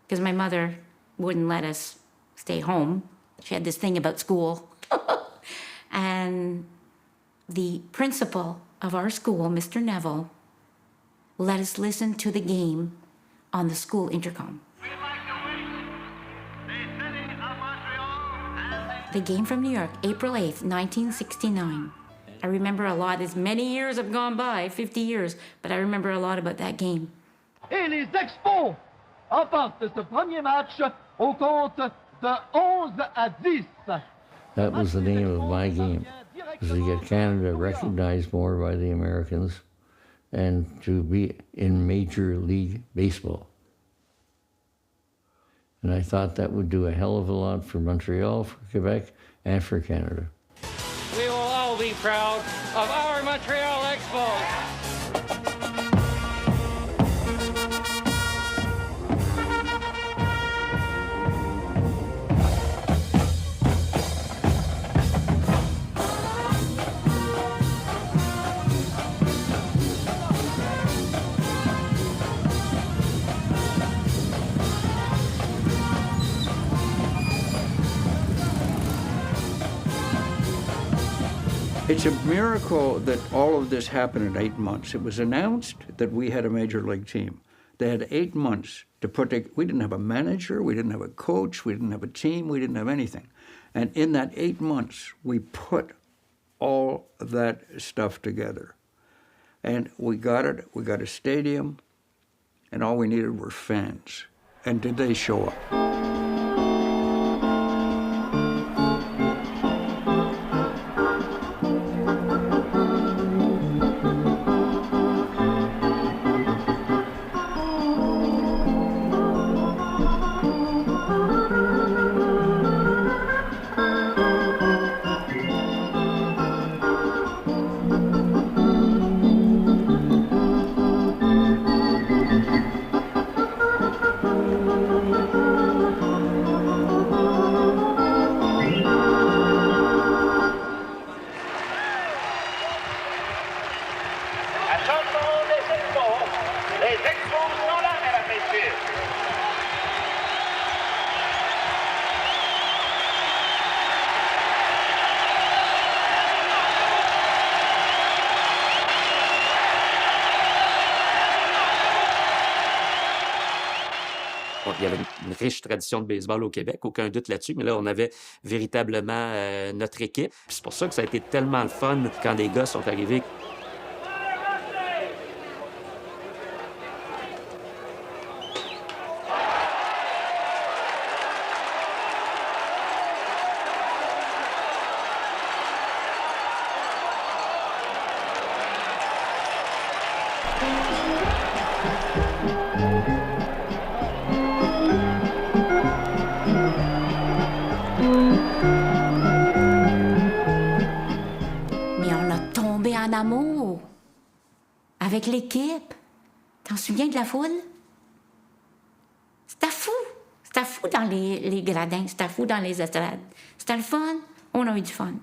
because my mother wouldn't let us stay home. She had this thing about school. And the principal of our school, Mr. Neville, let us listen to the game on the school intercom. The game from New York, April 8th, 1969. I remember a lot. As many years have gone by, 50 years, but I remember a lot about that game. Et les Expos remportent ce premier match au compte de 11-10. That was the name of my game, was to get Canada recognized more by the Americans and to be in Major League Baseball. And I thought that would do a hell of a lot for Montreal, for Quebec, and for Canada. We will all be proud of our Montreal Expos. It's a miracle that all of this happened in 8 months. It was announced that we had a major league team. They had 8 months to put it. We didn't have a manager, we didn't have a coach, we didn't have a team, we didn't have anything. And in that 8 months, we put all of that stuff together. And we got it, we got a stadium, and all we needed were fans. And did they show up? Il y avait une riche tradition de baseball au Québec, aucun doute là-dessus, mais là, on avait véritablement notre équipe. C'est pour ça que ça a été tellement le fun quand les gars sont arrivés. En amours avec l'équipe. T'en souviens de la foule? C'était fou. C'était fou dans les gradins. C'était fou dans les estrades. C'était le fun. On a eu du fun.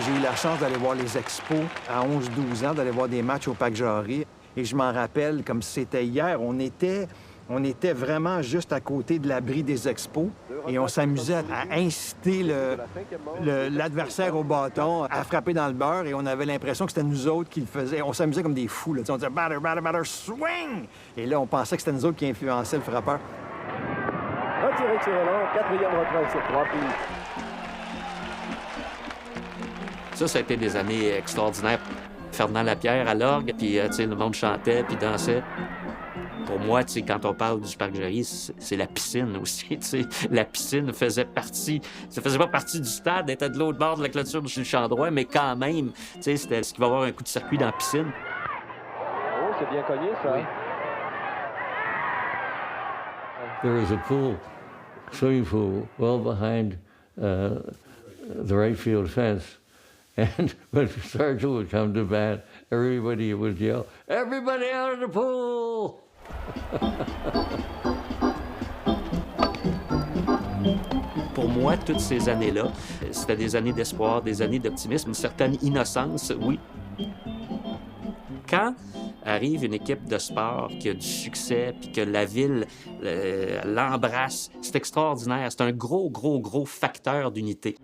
J'ai eu la chance d'aller voir les Expos à 11-12 ans, d'aller voir des matchs au Parc Jarry. Et je m'en rappelle comme si c'était hier. On était vraiment juste à côté de l'abri des Expos et on s'amusait à inciter l'adversaire au bâton à frapper dans le beurre et on avait l'impression que c'était nous autres qui le faisaient. On s'amusait comme des fous. Là. On disait « batter, batter, batter, swing! » Et là, on pensait que c'était nous autres qui influençaient le frappeur. Retiré, long, quatrième retrait sur 3 pieds. Ça a été des années extraordinaires. Fernand Lapierre à l'orgue, puis le monde chantait, puis dansait. Pour moi, quand on parle du Parc Jarry, c'est la piscine aussi. La piscine faisait partie... Ça faisait pas partie du stade, elle était de l'autre bord de la clôture du champ droit, mais quand même, c'était ce qui va avoir un coup de circuit dans la piscine. Oh, c'est bien cogné, ça. Oui. There was a pool, swimming pool, well behind the right field fence. And when Sergeant would come to bat, everybody would yell, "Everybody out of the pool!" Pour moi, toutes ces années-là, c'était des années d'espoir, des années d'optimisme, une certaine innocence, oui. Quand arrive une équipe de sport qui a du succès, puis que la ville l'embrasse, c'est extraordinaire. C'est un gros, gros, gros facteur d'unité.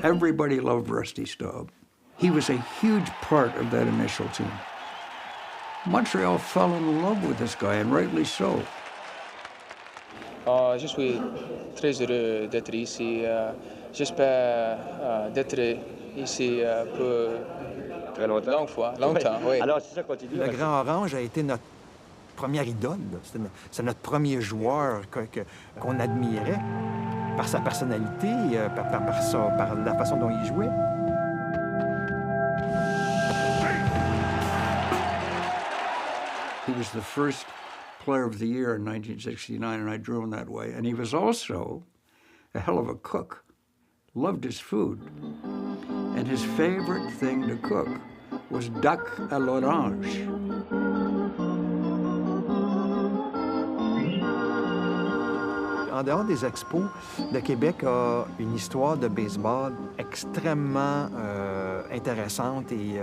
Everybody loved Rusty Staub. He was a huge part of that initial team. Montreal fell in love with this guy, and rightly so. Je suis très heureux d'être ici. J'espère d'être ici pour très longtemps. Longtemps, oui. Alors, c'est ça, continue. Le Grand Orange a été notre première idole. C'est notre premier joueur qu'on admirait par sa personnalité, par la façon dont il jouait. He was the first player of the year in 1969, and I drew him that way. And he was also a hell of a cook, loved his food. And his favorite thing to cook was duck à l'orange. En dehors des expos, le Québec a une histoire de baseball extrêmement intéressante et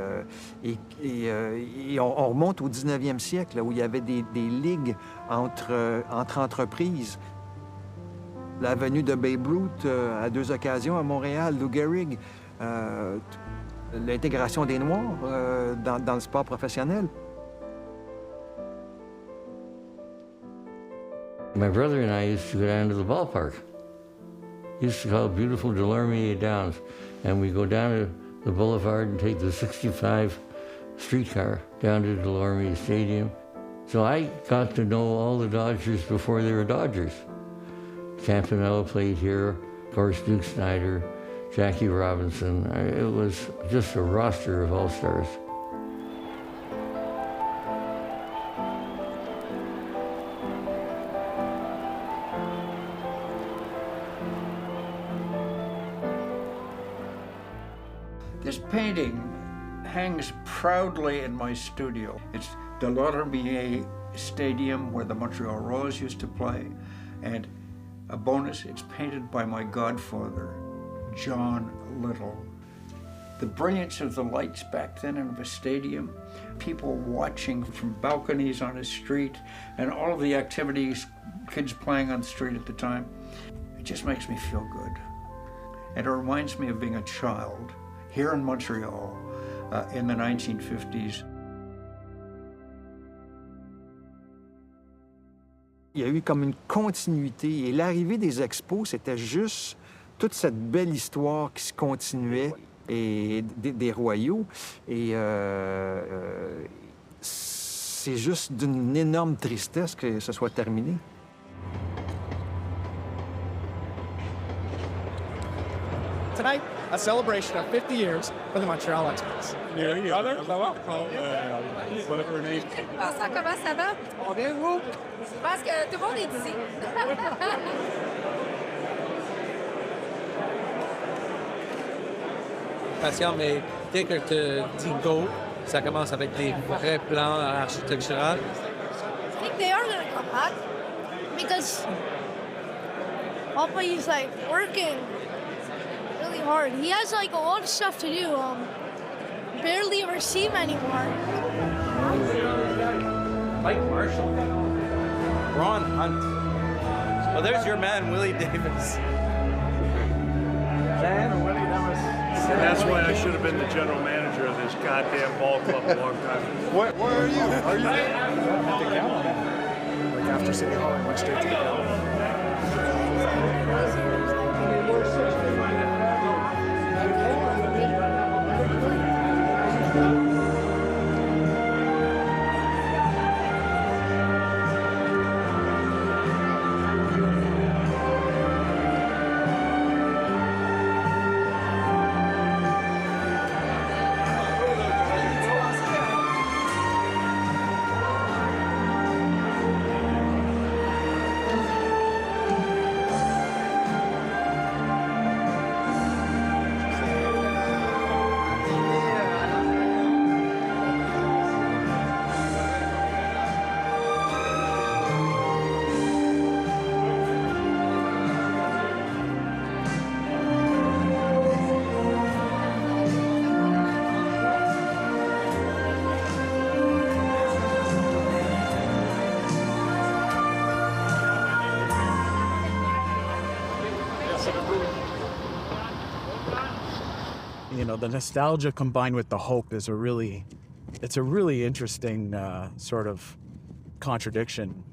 on remonte au 19e siècle là, où il y avait des ligues entre entreprises. La venue de Babe Ruth à 2 occasions à Montréal, Lou Gehrig, l'intégration des Noirs dans le sport professionnel. My brother and I used to go down to the ballpark. He used to call it beautiful Delormier Downs. And we go down to the boulevard and take the 65 streetcar down to Delormier Stadium. So I got to know all the Dodgers before they were Dodgers. Campanella played here, of course Duke Snider, Jackie Robinson. It was just a roster of all-stars. This painting hangs proudly in my studio. It's Delormier Stadium where the Montreal Rose used to play. And a bonus, it's painted by my godfather, John Little. The brilliance of the lights back then in the stadium, people watching from balconies on a street, and all of the activities, kids playing on the street at the time, it just makes me feel good. And it reminds me of being a child here in Montreal in the 1950s. Il y a eu comme une continuité. Et l'arrivée des Expos, c'était juste toute cette belle histoire qui se continuait et des Royaux. Et c'est juste d'une énorme tristesse que ce soit terminé. Tonight, a celebration of 50 years for the Montreal Expos. Comment ça va? On vient, vous? Je pense que tout le monde est ici. Patient, mais dès que tu dis go, ça commence avec des vrais plans architecturaux. I think they are going to come back because Papa is like working really hard. He has like a lot of stuff to do. Barely ever see him anymore. Mike Marshall. Ron Hunt. Oh, there's your man, Willie Davis. That's why I should have been the general manager of this goddamn ball club a long time ago. Where are you? Are you there? At the Gallery. Like after City Hall, I went straight to the Gallery. You know, the nostalgia combined with the hope is a really interesting sort of contradiction.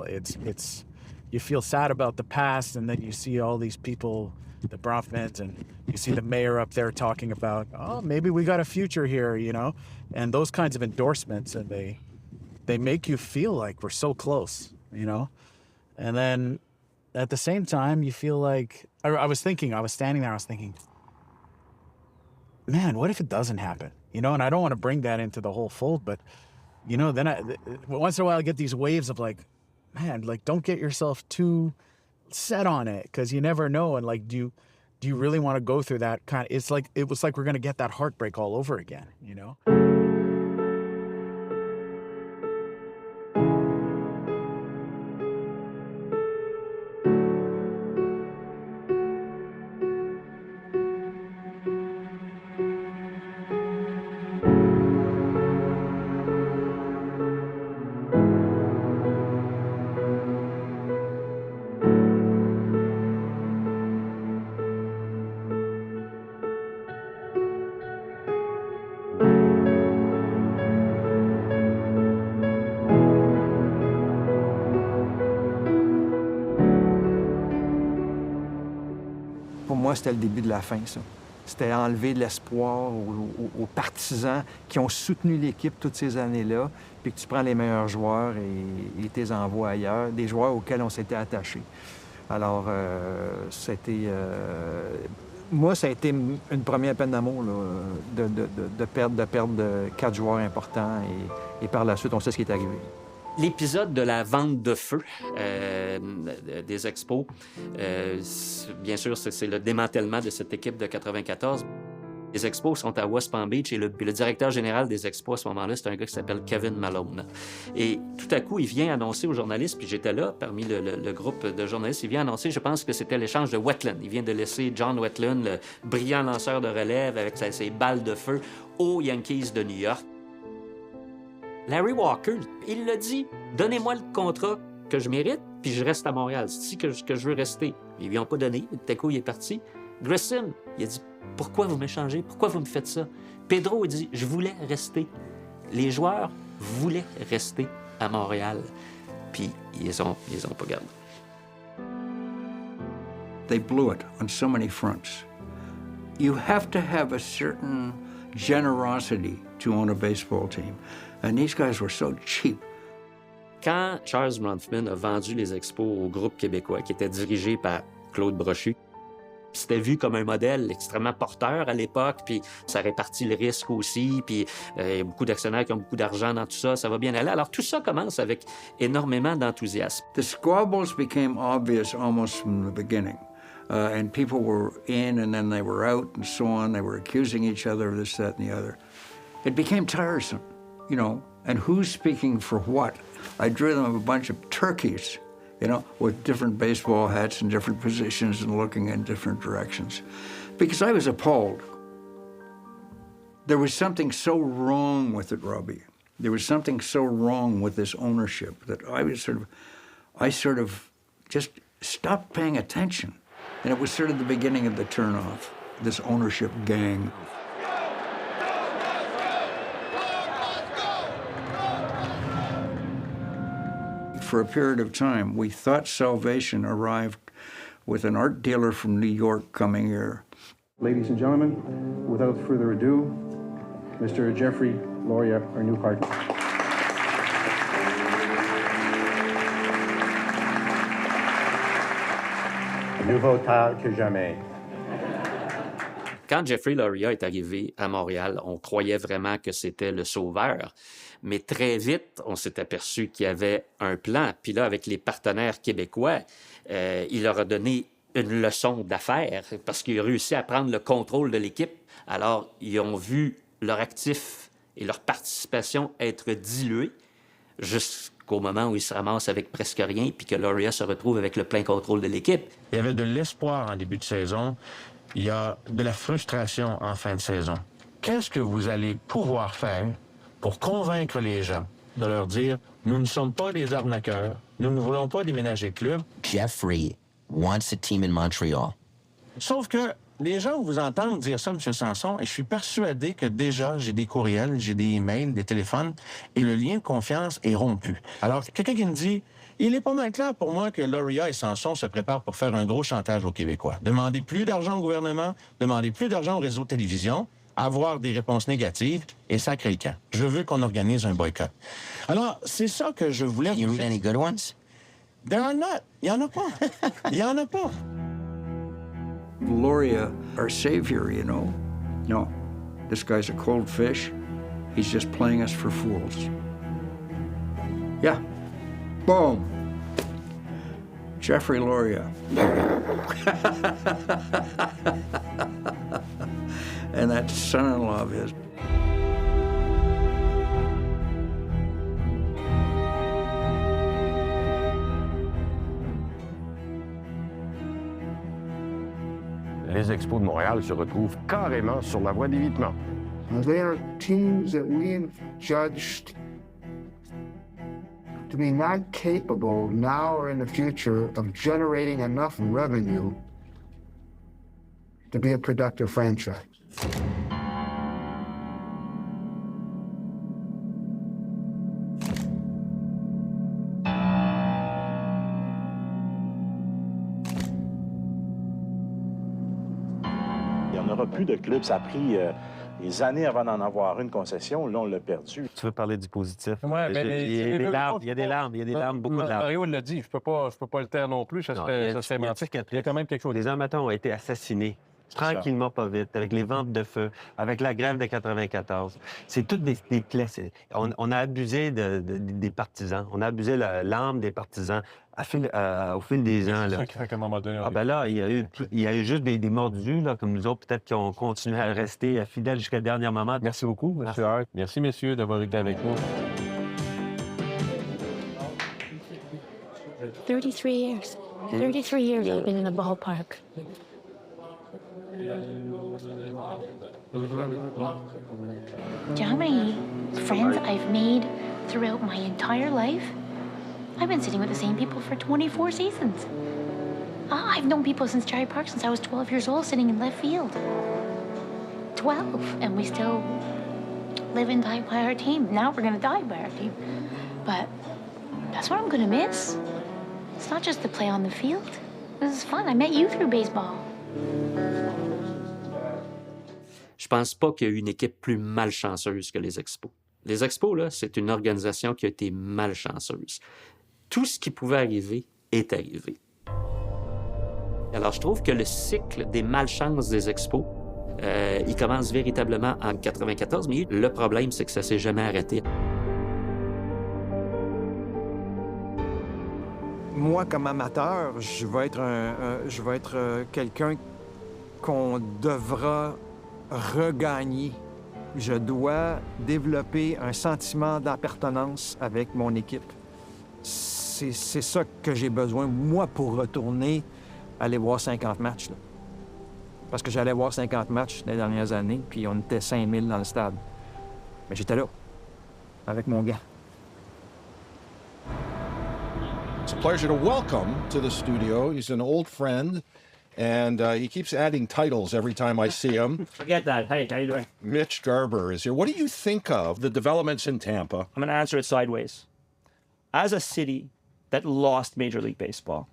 It's you feel sad about the past, and then you see all these people, the Bronfmans, and you see the mayor up there talking about, oh, maybe we got a future here, you know, and those kinds of endorsements, and they make you feel like we're so close, you know? And then at the same time, you feel like, I was standing there, I was thinking, man, what if it doesn't happen? You know, and I don't want to bring that into the whole fold, but, you know, then once in a while I get these waves of like, man, like, don't get yourself too set on it, because you never know. And like, do you really want to go through that kind of, it was like we're going to get that heartbreak all over again, you know? Pour moi, c'était le début de la fin, ça. C'était enlever l'espoir aux partisans qui ont soutenu l'équipe toutes ces années-là, puis que tu prends les meilleurs joueurs et tu les envoies ailleurs, des joueurs auxquels on s'était attachés. Alors, moi, ça a été une première peine d'amour, là, de perdre 4 joueurs importants, et par la suite, on sait ce qui est arrivé. L'épisode de la vente de feu des Expos, bien sûr, c'est le démantèlement de cette équipe de 94. Les Expos sont à West Palm Beach et le directeur général des Expos à ce moment-là, c'est un gars qui s'appelle Kevin Malone. Et tout à coup, il vient annoncer aux journalistes, puis j'étais là parmi le groupe de journalistes, il vient annoncer, je pense que c'était l'échange de Wetland. Il vient de laisser John Wetland, le brillant lanceur de relève avec ses balles de feu, aux Yankees de New York. Larry Walker, il l'a dit, donnez-moi le contrat que je mérite, puis je reste à Montréal. C'est ici que je veux rester. Ils lui ont pas donné, tout à coup, il est parti. Grissom, il a dit, pourquoi vous m'échangez? Pourquoi vous me faites ça? Pedro, il dit, je voulais rester. Les joueurs voulaient rester à Montréal, puis ils les ont pas gardés. They blew it on so many fronts. You have to have a certain generosity to own a baseball team. And these guys were so cheap. Quand Charles Bronfman a vendu les Expos au groupe québécois, qui était dirigé par Claude Brochu, c'était vu comme un modèle extrêmement porteur à l'époque, puis ça répartit le risque aussi, puis il y a beaucoup d'actionnaires qui ont beaucoup d'argent dans tout ça, ça va bien aller. Alors tout ça commence avec énormément d'enthousiasme. The squabbles became obvious almost from the beginning. And people were in and then they were out and so on. They were accusing each other of this, that, and the other. It became tiresome, you know, and who's speaking for what? I drew them a bunch of turkeys, you know, with different baseball hats and different positions and looking in different directions. Because I was appalled. There was something so wrong with it, Robbie. There was something so wrong with this ownership that I sort of just stopped paying attention. And it was sort of the beginning of the turnoff, this ownership gang. For a period of time, we thought salvation arrived with an art dealer from New York coming here. Ladies and gentlemen, without further ado, Mr. Jeffrey Loria, our new partner. Mieux vaut tard que jamais. Quand Jeffrey Loria est arrivé à Montréal, on croyait vraiment que c'était le sauveur. Mais très vite, on s'est aperçu qu'il y avait un plan. Puis là, avec les partenaires québécois, il leur a donné une leçon d'affaires parce qu'il a réussi à prendre le contrôle de l'équipe. Alors, ils ont vu leur actif et leur participation être dilués jusqu'au moment où ils se ramassent avec presque rien puis que Loria se retrouve avec le plein contrôle de l'équipe. Il y avait de l'espoir en début de saison. Il y a de la frustration en fin de saison. Qu'est-ce que vous allez pouvoir faire pour convaincre les gens de leur dire « Nous ne sommes pas des arnaqueurs, nous ne voulons pas déménager le club. » Jeffrey wants a team in Montreal. Sauf que les gens vous entendent dire ça, M. Sanson, et je suis persuadé que déjà, j'ai des courriels, j'ai des emails, des téléphones, et le lien de confiance est rompu. Alors, quelqu'un qui me dit « Il est pas mal clair pour moi que Loria et Sanson se préparent pour faire un gros chantage aux Québécois. Demander plus d'argent au gouvernement, demander plus d'argent au réseau de télévision. avoir des réponses négatives et ça crée le camp. Je veux qu'on organise un boycott. Alors, c'est ça que je voulais... You read any good ones? There are not. Il y en a pas. Il y en a pas. Loria, our savior, you know. No, this guy's a cold fish. He's just playing us for fools. Yeah. Boom. Jeffrey Loria. And that son-in-law of his. Les Expos de Montréal se retrouvent carrément sur la voie d'évitement. They are teams that we judged to be not capable now or in the future of generating enough revenue to be a productive franchise. Il n'y en aura plus de clubs. Ça a pris des années avant d'en avoir une concession. Là, on l'a perdu. Tu veux parler du positif? Oui, il y a des larmes, beaucoup de larmes. Mario l'a dit, je peux pas le taire non plus, ça serait mentir. Il y a quand même quelque chose. Les amateurs ont été assassinés. Tranquillement, pas vite, avec les ventes de feu, avec la grève de 94. C'est toutes des plaies. On a abusé des partisans. On a abusé l'âme des partisans au fil des ans. Là. Il y a eu juste des mordus, là, comme nous autres, peut-être qui ont continué à rester fidèles jusqu'à le dernier moment. Merci beaucoup, M. Hart. Merci, messieurs, d'avoir été avec nous. 33 years. 33 years I've been in the ballpark. Do you know how many friends I've made throughout my entire life? I've been sitting with the same people for 24 seasons. I've known people since Cherry Park since I was 12 years old, sitting in left field. 12, and we still live and die by our team. Now we're gonna die by our team. But that's what I'm gonna miss. It's not just the play on the field. This is fun. I met you through baseball. Je pense pas qu'il y a eu une équipe plus malchanceuse que les Expos. Les Expos, là, c'est une organisation qui a été malchanceuse. Tout ce qui pouvait arriver est arrivé. Alors, je trouve que le cycle des malchances des Expos, il commence véritablement en 94, mais le problème, c'est que ça s'est jamais arrêté. Moi, comme amateur, je vais être quelqu'un qu'on devra regagner. Je dois développer un sentiment d'appartenance avec mon équipe. C'est ça que j'ai besoin, moi, pour retourner aller voir 50 matchs. Là. Parce que j'allais voir 50 matchs les dernières années, puis on était 5000 dans le stade. Mais j'étais là, avec mon gars. It's a pleasure to welcome to the studio. He's an old friend, and he keeps adding titles every time I see him. Forget that. Hey, how you doing? Mitch Garber is here. What do you think of the developments in Tampa? I'm going to answer it sideways. As a city that lost Major League Baseball,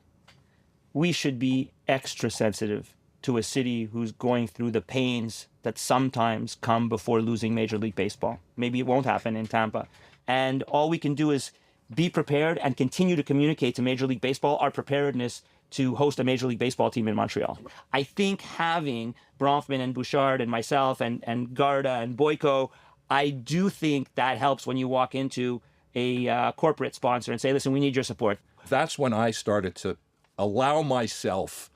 we should be extra sensitive to a city who's going through the pains that sometimes come before losing Major League Baseball. Maybe it won't happen in Tampa. And all we can do is be prepared and continue to communicate to Major League Baseball our preparedness to host a Major League Baseball team in Montreal. I think having Bronfman and Bouchard and myself and Garda and Boyko, I do think that helps when you walk into a corporate sponsor and say, listen, we need your support. That's when I started to allow myself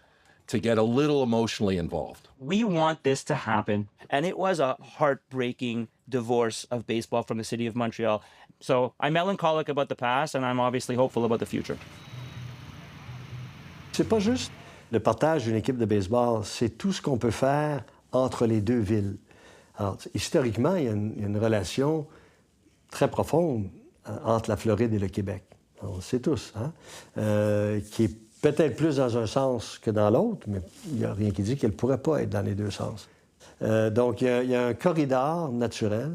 to get a little emotionally involved. We want this to happen. And it was a heartbreaking divorce of baseball from the city of Montreal. So I'm melancholic about the past, and I'm obviously hopeful about the future. C'est pas juste le partage d'une équipe de baseball, c'est tout ce qu'on peut faire entre les deux villes. Alors, historiquement, il y a une relation très profonde entre la Floride et le Québec. On le sait tous, hein? Qui est peut-être plus dans un sens que dans l'autre, mais il n'y a rien qui dit qu'elle ne pourrait pas être dans les deux sens. Donc, il y a un corridor naturel,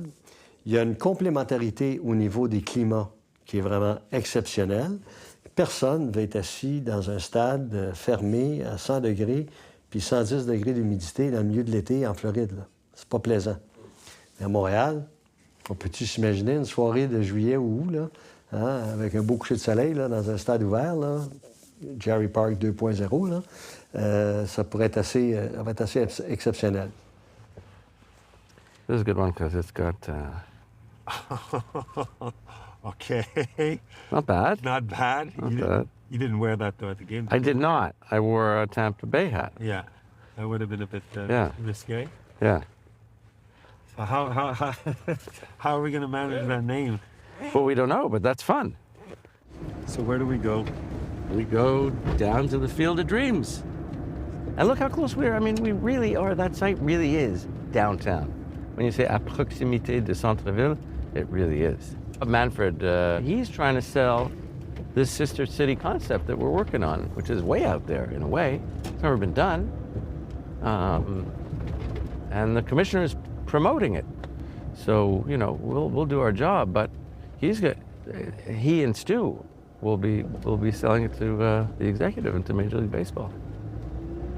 il y a une complémentarité au niveau des climats qui est vraiment exceptionnelle. Personne ne va être assis dans un stade fermé à 100 degrés puis 110 degrés d'humidité dans le milieu de l'été en Floride. Là. c'est pas plaisant. Mais à Montréal, on peut-tu s'imaginer une soirée de juillet ou août, là, hein, avec un beau coucher de soleil là, dans un stade ouvert, là, Jerry Park 2.0, là, ça pourrait être assez, ça va être assez exceptionnel. This is a good one because it's got... Okay. Not bad. Not bad. Not bad. You didn't wear that, though, at the game? I did not. I wore a Tampa Bay hat. Yeah. That would have been a bit Yeah. risque. Yeah. So how are we going to manage that name? Well, we don't know, but that's fun. So where do we go? We go down to the Field of Dreams. And look how close we are. I mean, we really are. That site really is downtown. When you say à proximité de centre-ville, it really is. Manfred, he's trying to sell this sister city concept that we're working on, which is way out there in a way. It's never been done. And the commissioner is promoting it. So, you know, we'll do our job, but he and Stu will be selling it to the executive and to Major League Baseball.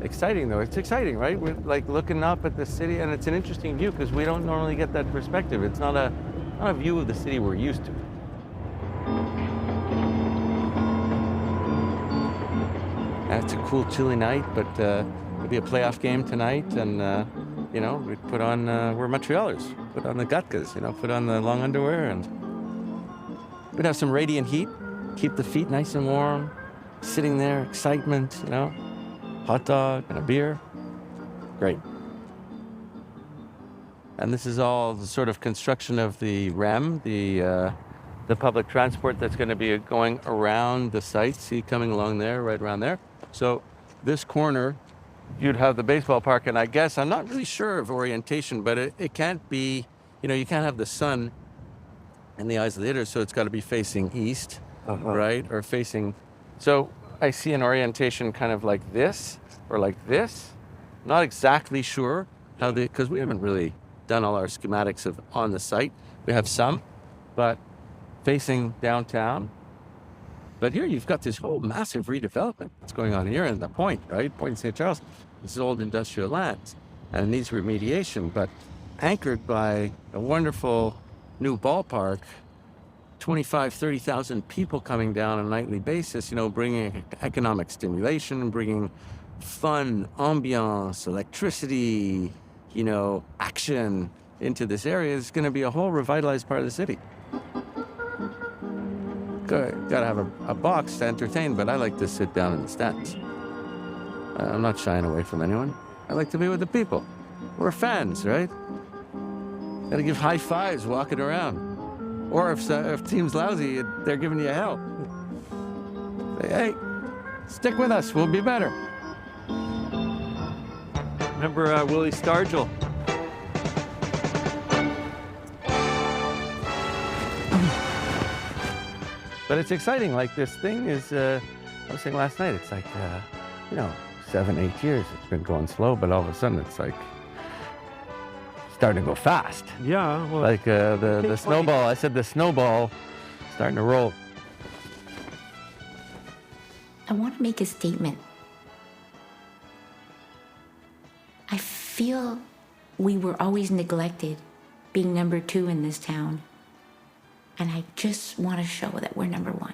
Exciting though, it's exciting, right? We're like looking up at the city, and it's an interesting view because we don't normally get that perspective. It's not a view of the city we're used to. And it's a cool, chilly night, but it'll be a playoff game tonight, and you know, we put on, we're Montrealers, put on the gutkas, you know, put on the long underwear, and we'd have some radiant heat, keep the feet nice and warm, sitting there, excitement, you know, hot dog and a beer, great. And this is all the sort of construction of the REM, the public transport that's going to be going around the site. See, coming along there, right around there. So this corner, you'd have the baseball park, and I guess, I'm not really sure of orientation, but it can't be, you know, you can't have the sun in the eyes of the hitter, so it's got to be facing east, right? Or facing, so I see an orientation kind of like this, or like this. Not exactly sure how because we haven't really done all our schematics on the site. We have some, but facing downtown. But here you've got this whole massive redevelopment that's going on here in the Point, right? Point St. Charles. This is old industrial lands, and it needs remediation, but anchored by a wonderful new ballpark, 25, 30,000 people coming down on a nightly basis, you know, bringing economic stimulation, bringing fun, ambiance, electricity, you know, action into this area. It's going to be a whole revitalized part of the city. Got to have a box to entertain, but I like to sit down in the stands. I'm not shying away from anyone. I like to be with the people. We're fans, right? Got to give high fives walking around. Or if team's lousy, they're giving you hell. Say, hey, stick with us. We'll be better. Remember Willie Stargell? But it's exciting. Like this thing is, I was saying last night, it's like, you know, 7, 8 years. It's been going slow, but all of a sudden it's like starting to go fast. Yeah. Well, like the snowball. I said the snowball starting to roll. I want to make a statement. I feel we were always neglected, being number 2 in this town. And I just want to show that we're number 1.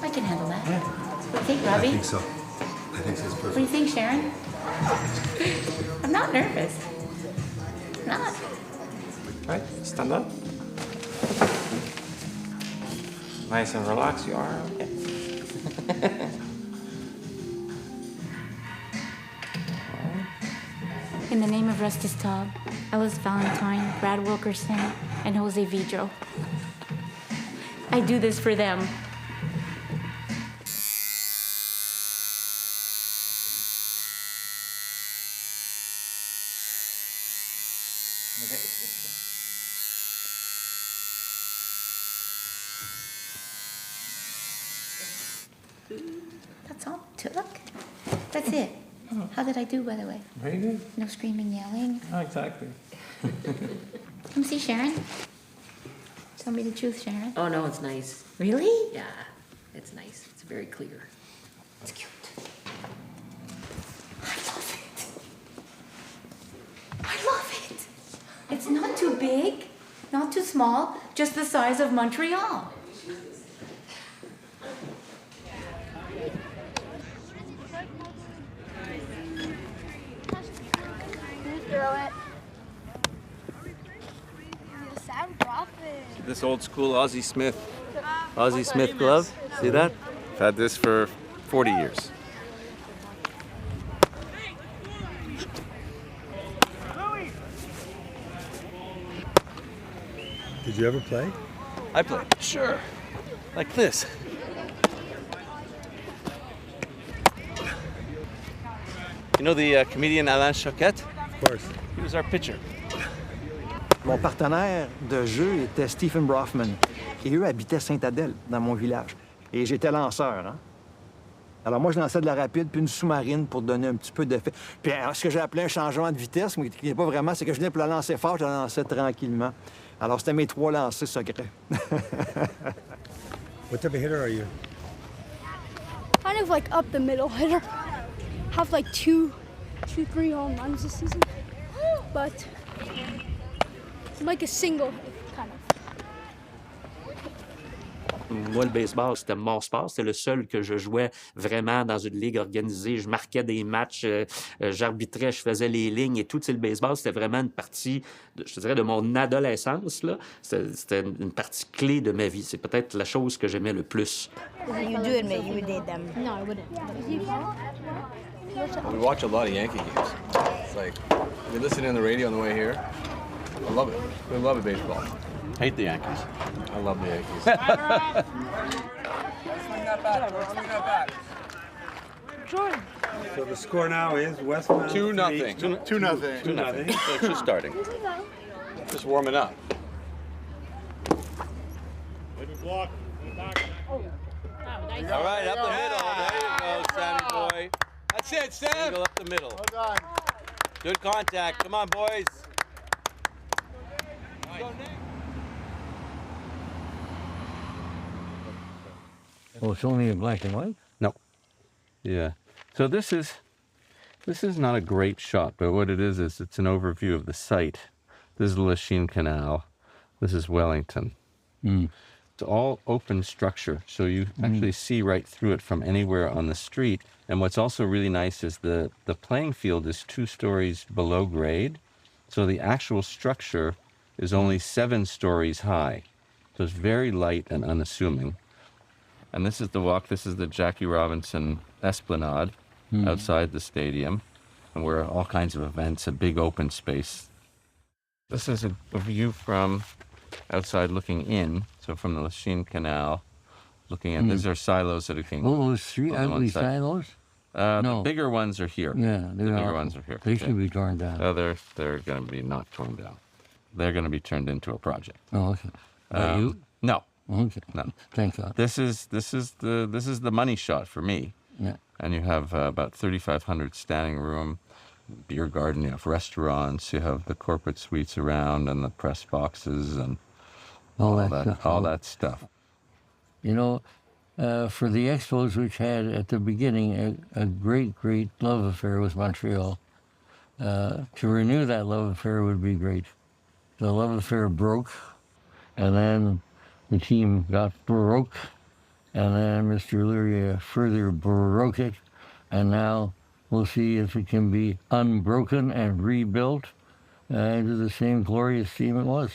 I can handle that. Yeah. What do you think, Robbie? I think so. I think so. It's perfect. What do you think, Sharon? I'm not nervous. I'm not. All right, stand up. Nice and relaxed, you are. Okay. In the name of Rustis Taub, Ellis Valentine, Brad Wilkerson, and Jose Vidro, I do this for them. That's all. Look. That's it. How did I do, by the way? Very good. No screaming, yelling. Oh, exactly. Come see Sharon. Tell me the truth, Sharon. Oh, no, it's nice. Really? Yeah, it's nice. It's very clear. It's cute. I love it. It's not too big, not too small, just the size of Montreal. Throw it. Sound drop it. This old school Ozzie Smith glove. See that? I've had this for 40 years. Did you ever play? I play. Sure. Like this. You know the comedian Alain Choquette? Of course. He was our pitcher. Mon partenaire de jeu était Stephen Brofman. Et eux habitaient Sainte-Adèle, dans mon village. Et j'étais lanceur, hein? Alors moi, je lançais de la rapide puis une sous-marine pour donner un petit peu d'effet. Puis ce que j'ai appelé un changement de vitesse, mais qui n'est pas vraiment, c'est que je venais pour la lancer fort, je la lançais tranquillement. Alors c'était mes 3 lancers secrets. What type of hitter are you? Kind of like up the middle hitter. Have like two, 3 home runs this season. But like a single, kind of. Moi, le baseball, c'était mon sport. C'était le seul que je jouais vraiment dans une ligue organisée. Je marquais des matchs, j'arbitrais, je faisais les lignes et tout. Tu sais, le baseball, c'était vraiment une partie, je te dirais, de mon adolescence, là. C'était une partie clé de ma vie. C'est peut-être la chose que j'aimais le plus. You do admit you would date them. No, I wouldn't. We watch a lot of Yankee games. It's like, we listen on the radio on the way here. I love it. We love it, baseball. Hate the Yankees. I love the Yankees. Jordan. So the score now is Westmount 2-0. 2-0. 2-0. So it's just starting. Just warming up. Block. All right, up the middle. There you go, Sammy boy. That's it, Sam. Single up the middle. Well done. Good contact. Come on, boys. Oh, it's only in black and white? No. Yeah. So this is not a great shot, but what it is it's an overview of the site. This is the Lachine Canal. This is Wellington. It's all open structure, so you actually see right through it from anywhere on the street. And what's also really nice is the playing field is 2 stories below grade, so the actual structure is only 7 stories high. So it's very light and unassuming. And this is the walk. This is the Jackie Robinson Esplanade outside the stadium, and where all kinds of events, a big open space. This is a view from outside looking in, so from the Lachine Canal, looking at, these are silos that are being... Oh, those 3 ugly silos? No. No. The bigger ones are here. Yeah, the bigger ones are here. They should be torn down. Oh, they're going to be not torn down. They're going to be turned into a project. Oh, okay. By you? No. Okay. No. Thank God. This is the money shot for me. Yeah. And you have about 3,500 standing room, beer garden, you have restaurants, you have the corporate suites around and the press boxes and all that stuff. You know, for the Expos, which had at the beginning a great love affair with Montreal, to renew that love affair would be great. The love affair broke, and then the team got broke, and then Mr. Luria further broke it, and now we'll see if it can be unbroken and rebuilt into the same glorious team it was.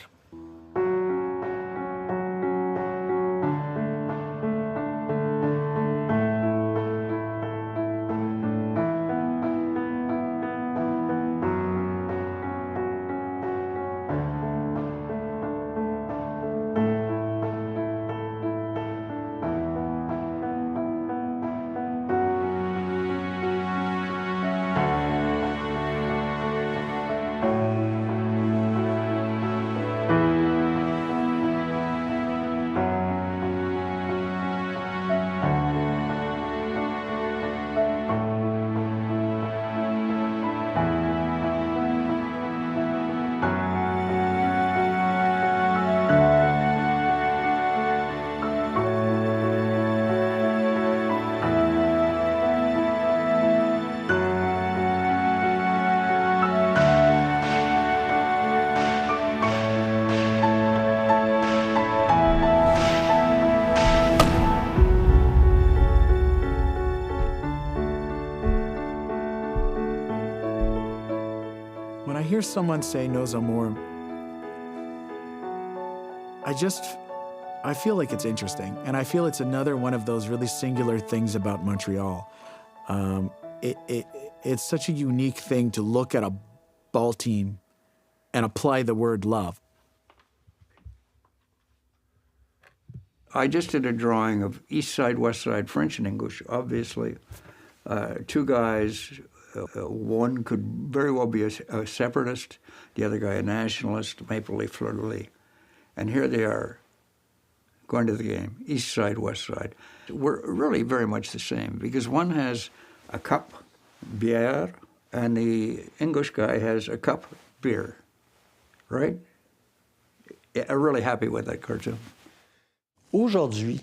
When I hear someone say Nos Amours, I feel like it's interesting, and I feel it's another one of those really singular things about Montreal. It's such a unique thing to look at a ball team and apply the word love. I just did a drawing of East Side, West Side, French and English, obviously. Two guys, one could very well be a separatist, the other guy a nationalist, Maple Leaf, Fleur-de-Lis. And here they are, going to the game, East Side, West Side. We're really very much the same, because one has a cup, bière, and the English guy has a cup, beer, right? Yeah, I'm really happy with that cartoon. Aujourd'hui,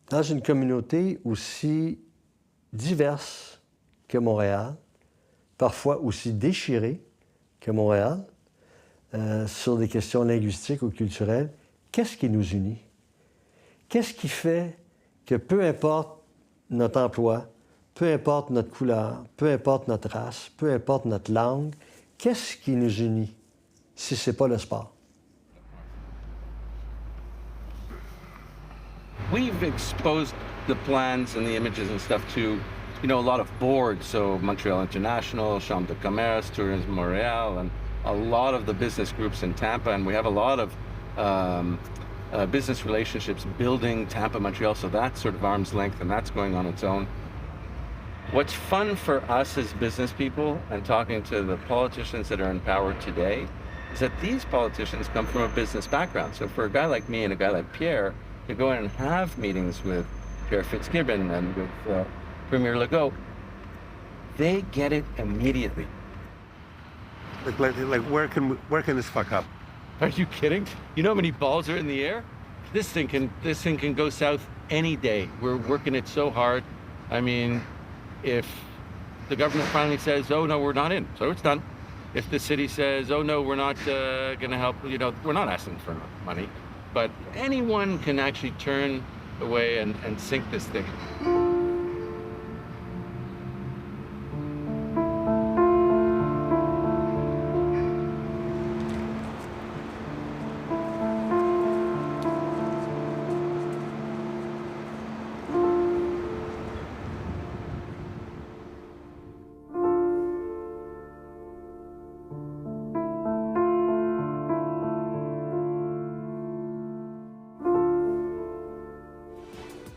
dans une communauté aussi diverse que Montréal, parfois aussi déchirée que Montréal, sur des questions linguistiques ou culturelles, qu'est-ce qui nous unit? Qu'est-ce qui fait que peu importe notre emploi, peu importe notre couleur, peu importe notre race, peu importe notre langue, qu'est-ce qui nous unit si ce n'est pas le sport? We've exposed the plans and the images and stuff to, you know, a lot of boards. So Montreal International, Chambre de Commerce, Tourisme Montréal, and a lot of the business groups in Tampa. And we have a lot of business relationships building Tampa, Montreal. So that's sort of arm's length, and that's going on its own. What's fun for us as business people and talking to the politicians that are in power today is that these politicians come from a business background. So for a guy like me and a guy like Pierre, to go in and have meetings with Pierre Fitzgibbon and with Premier Legault, they get it immediately. Like where can this fuck up? Are you kidding? You know how many balls are in the air? This thing can go south any day. We're working it so hard. I mean, if the government finally says, "Oh no, we're not in," so it's done. If the city says, "Oh no, we're not going to help," you know, we're not asking for money. But anyone can actually turn away and sink this thing.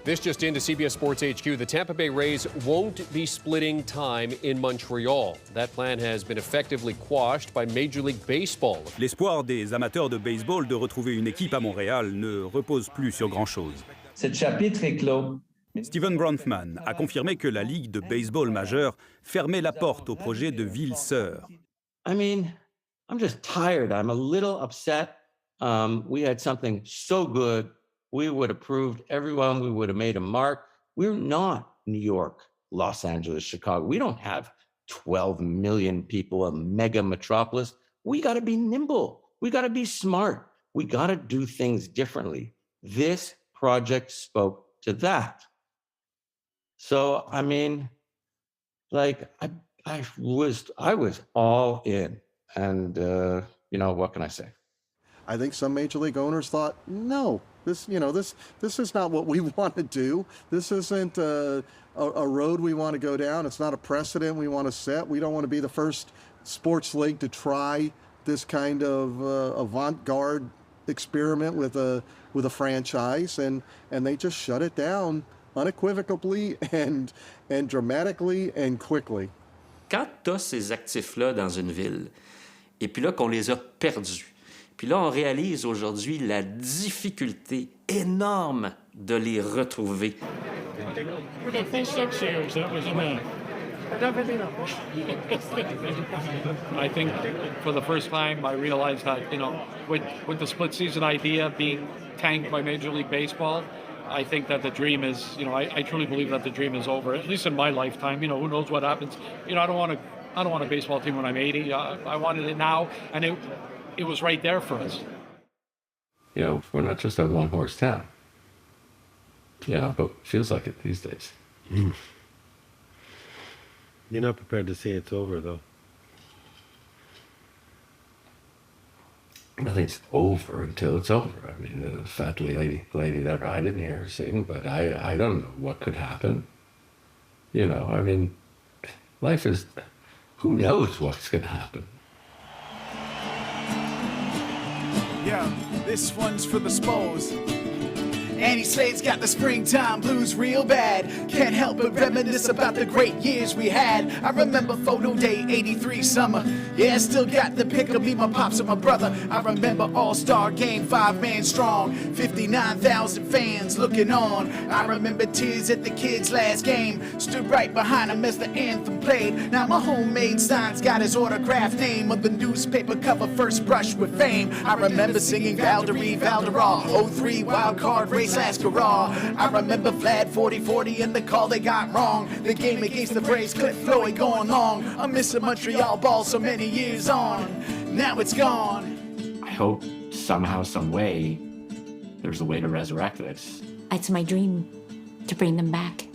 This just into CBS Sports HQ. The Tampa Bay Rays won't be splitting time in Montreal. That plan has been effectively quashed by Major League Baseball. L'espoir des amateurs de baseball de retrouver une équipe à Montréal ne repose plus sur grand-chose. Ce chapitre est clos. Steven Bronfman a confirmé que la Ligue de baseball majeure fermait la porte au projet de ville sœur. I mean, I'm just tired. I'm a little upset. We had something so good. We would have proved everyone, we would have made a mark. We're not New York, Los Angeles, Chicago. We don't have 12 million people, a mega metropolis. We got to be nimble. We got to be smart. We got to do things differently. This project spoke to that. So, I mean, like, I was all in. And, you know, what can I say? I think some major league owners thought, no, this is not what we want to do. This isn't a road we want to go down. It's not a precedent we want to set. We don't want to be the first sports league to try this kind of avant-garde experiment with a franchise, and they just shut it down unequivocally and dramatically and quickly. Quand tu as ces actifs-là dans une ville, et puis là qu'on les a perdus, puis là, on réalise aujourd'hui la difficulté énorme de les retrouver. I think for the first time, I realized that, you know, with the split season idea being tanked by Major League Baseball, I think that the dream is, you know, I truly believe that the dream is over, at least in my lifetime. You know, who knows what happens. You know, I don't want a baseball team when I'm 80. I wanted it now, and it was right there for us. You know, we're not just a one-horse town. Yeah, but it feels like it these days. You're not prepared to say it's over, though. nothing's over until it's over. I mean, the fat lady that I didn't hear her sing, but I don't know what could happen. You know, I mean, life is, who knows what's going to happen. Yeah, this one's for the Spos. Annie Slade's got the springtime blues real bad. Can't help but reminisce about the great years we had. I remember photo day 83 summer. Yeah, I still got the pic of me, my pops and my brother. I remember All-Star Game, 5-man strong, 59,000 fans looking on. I remember tears at the kids' last game. Stood right behind him as the anthem played. Now my homemade sign's got his autographed name on the newspaper cover, first brush with fame. I remember singing Valderie, Valderall, 03 wild card race last hurrah. I remember Vlad 40-40 and the call they got wrong. The game against the Braves, Cliff Floyd going long. I'm missing Montreal ball so many years on. Now it's gone. I hope somehow, some way, there's a way to resurrect this. It's my dream to bring them back.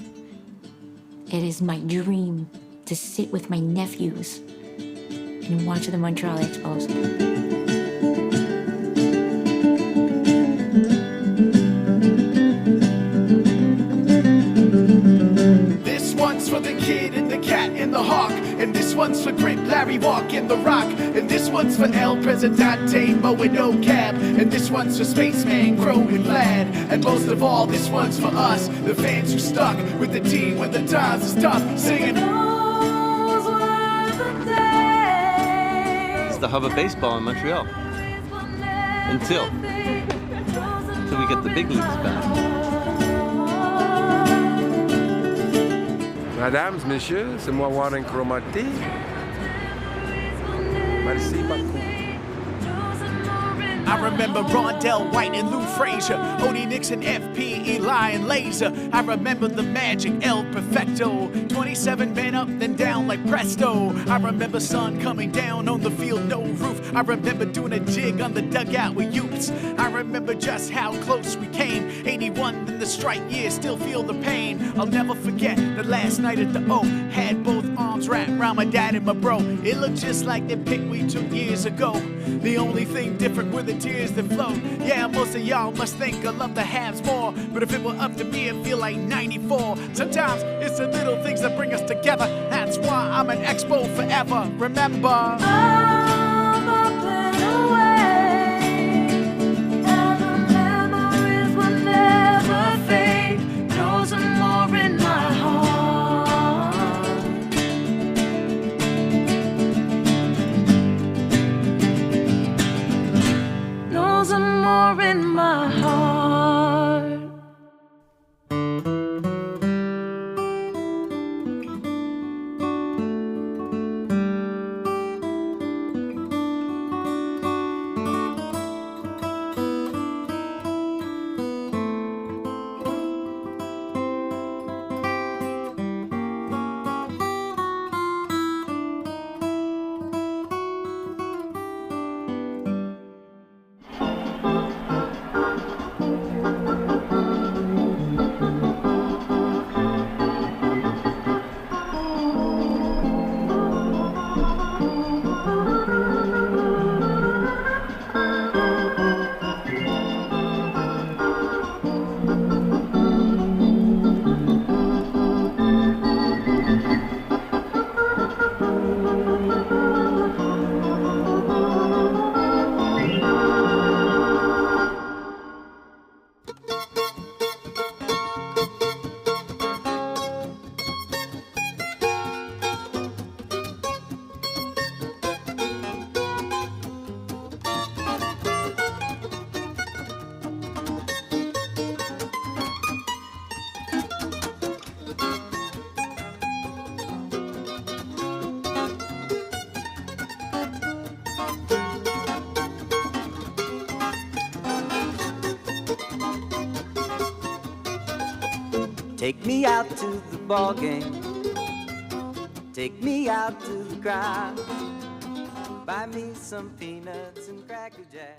It is my dream to sit with my nephews and watch the Montreal Expos. For the kid and the cat and the hawk, and this one's for Grip, Larry Walk and the Rock, and this one's for El Presidente, Mo and No Cab, and this one's for Spaceman, Crow and Vlad, and most of all, this one's for us, the fans who stuck with the team when the times is tough, singing. It's the hub of baseball in Montreal. Until we get the big leagues back. Mesdames, Messieurs, c'est moi Warren Cromartie. Merci beaucoup. I remember Rondell White and Lou Frazier, Odie Nixon, FP, Eli, and Laser. I remember the Magic, El Perfecto, 27 men up, then down like presto. I remember sun coming down on the field, no roof. I remember doing a jig on the dugout with Utes. I remember just how close we came. 81 in the strike year, still feel the pain. I'll never forget the last night at the O. Had both arms wrapped around my dad and my bro. It looked just like the pic we took years ago. The only thing different were the tears that flowed. Yeah, most of y'all must think I love the halves more, but if it were up to me, I'd feel like 94. Sometimes it's the little things that bring us together. That's why I'm an Expo forever. Remember, I'm a bit away, and the memories will never fade. Those are more in my heart. Those are more in my heart. Take me out to the ball game. Take me out to the ground. Buy me some peanuts and Cracker Jack.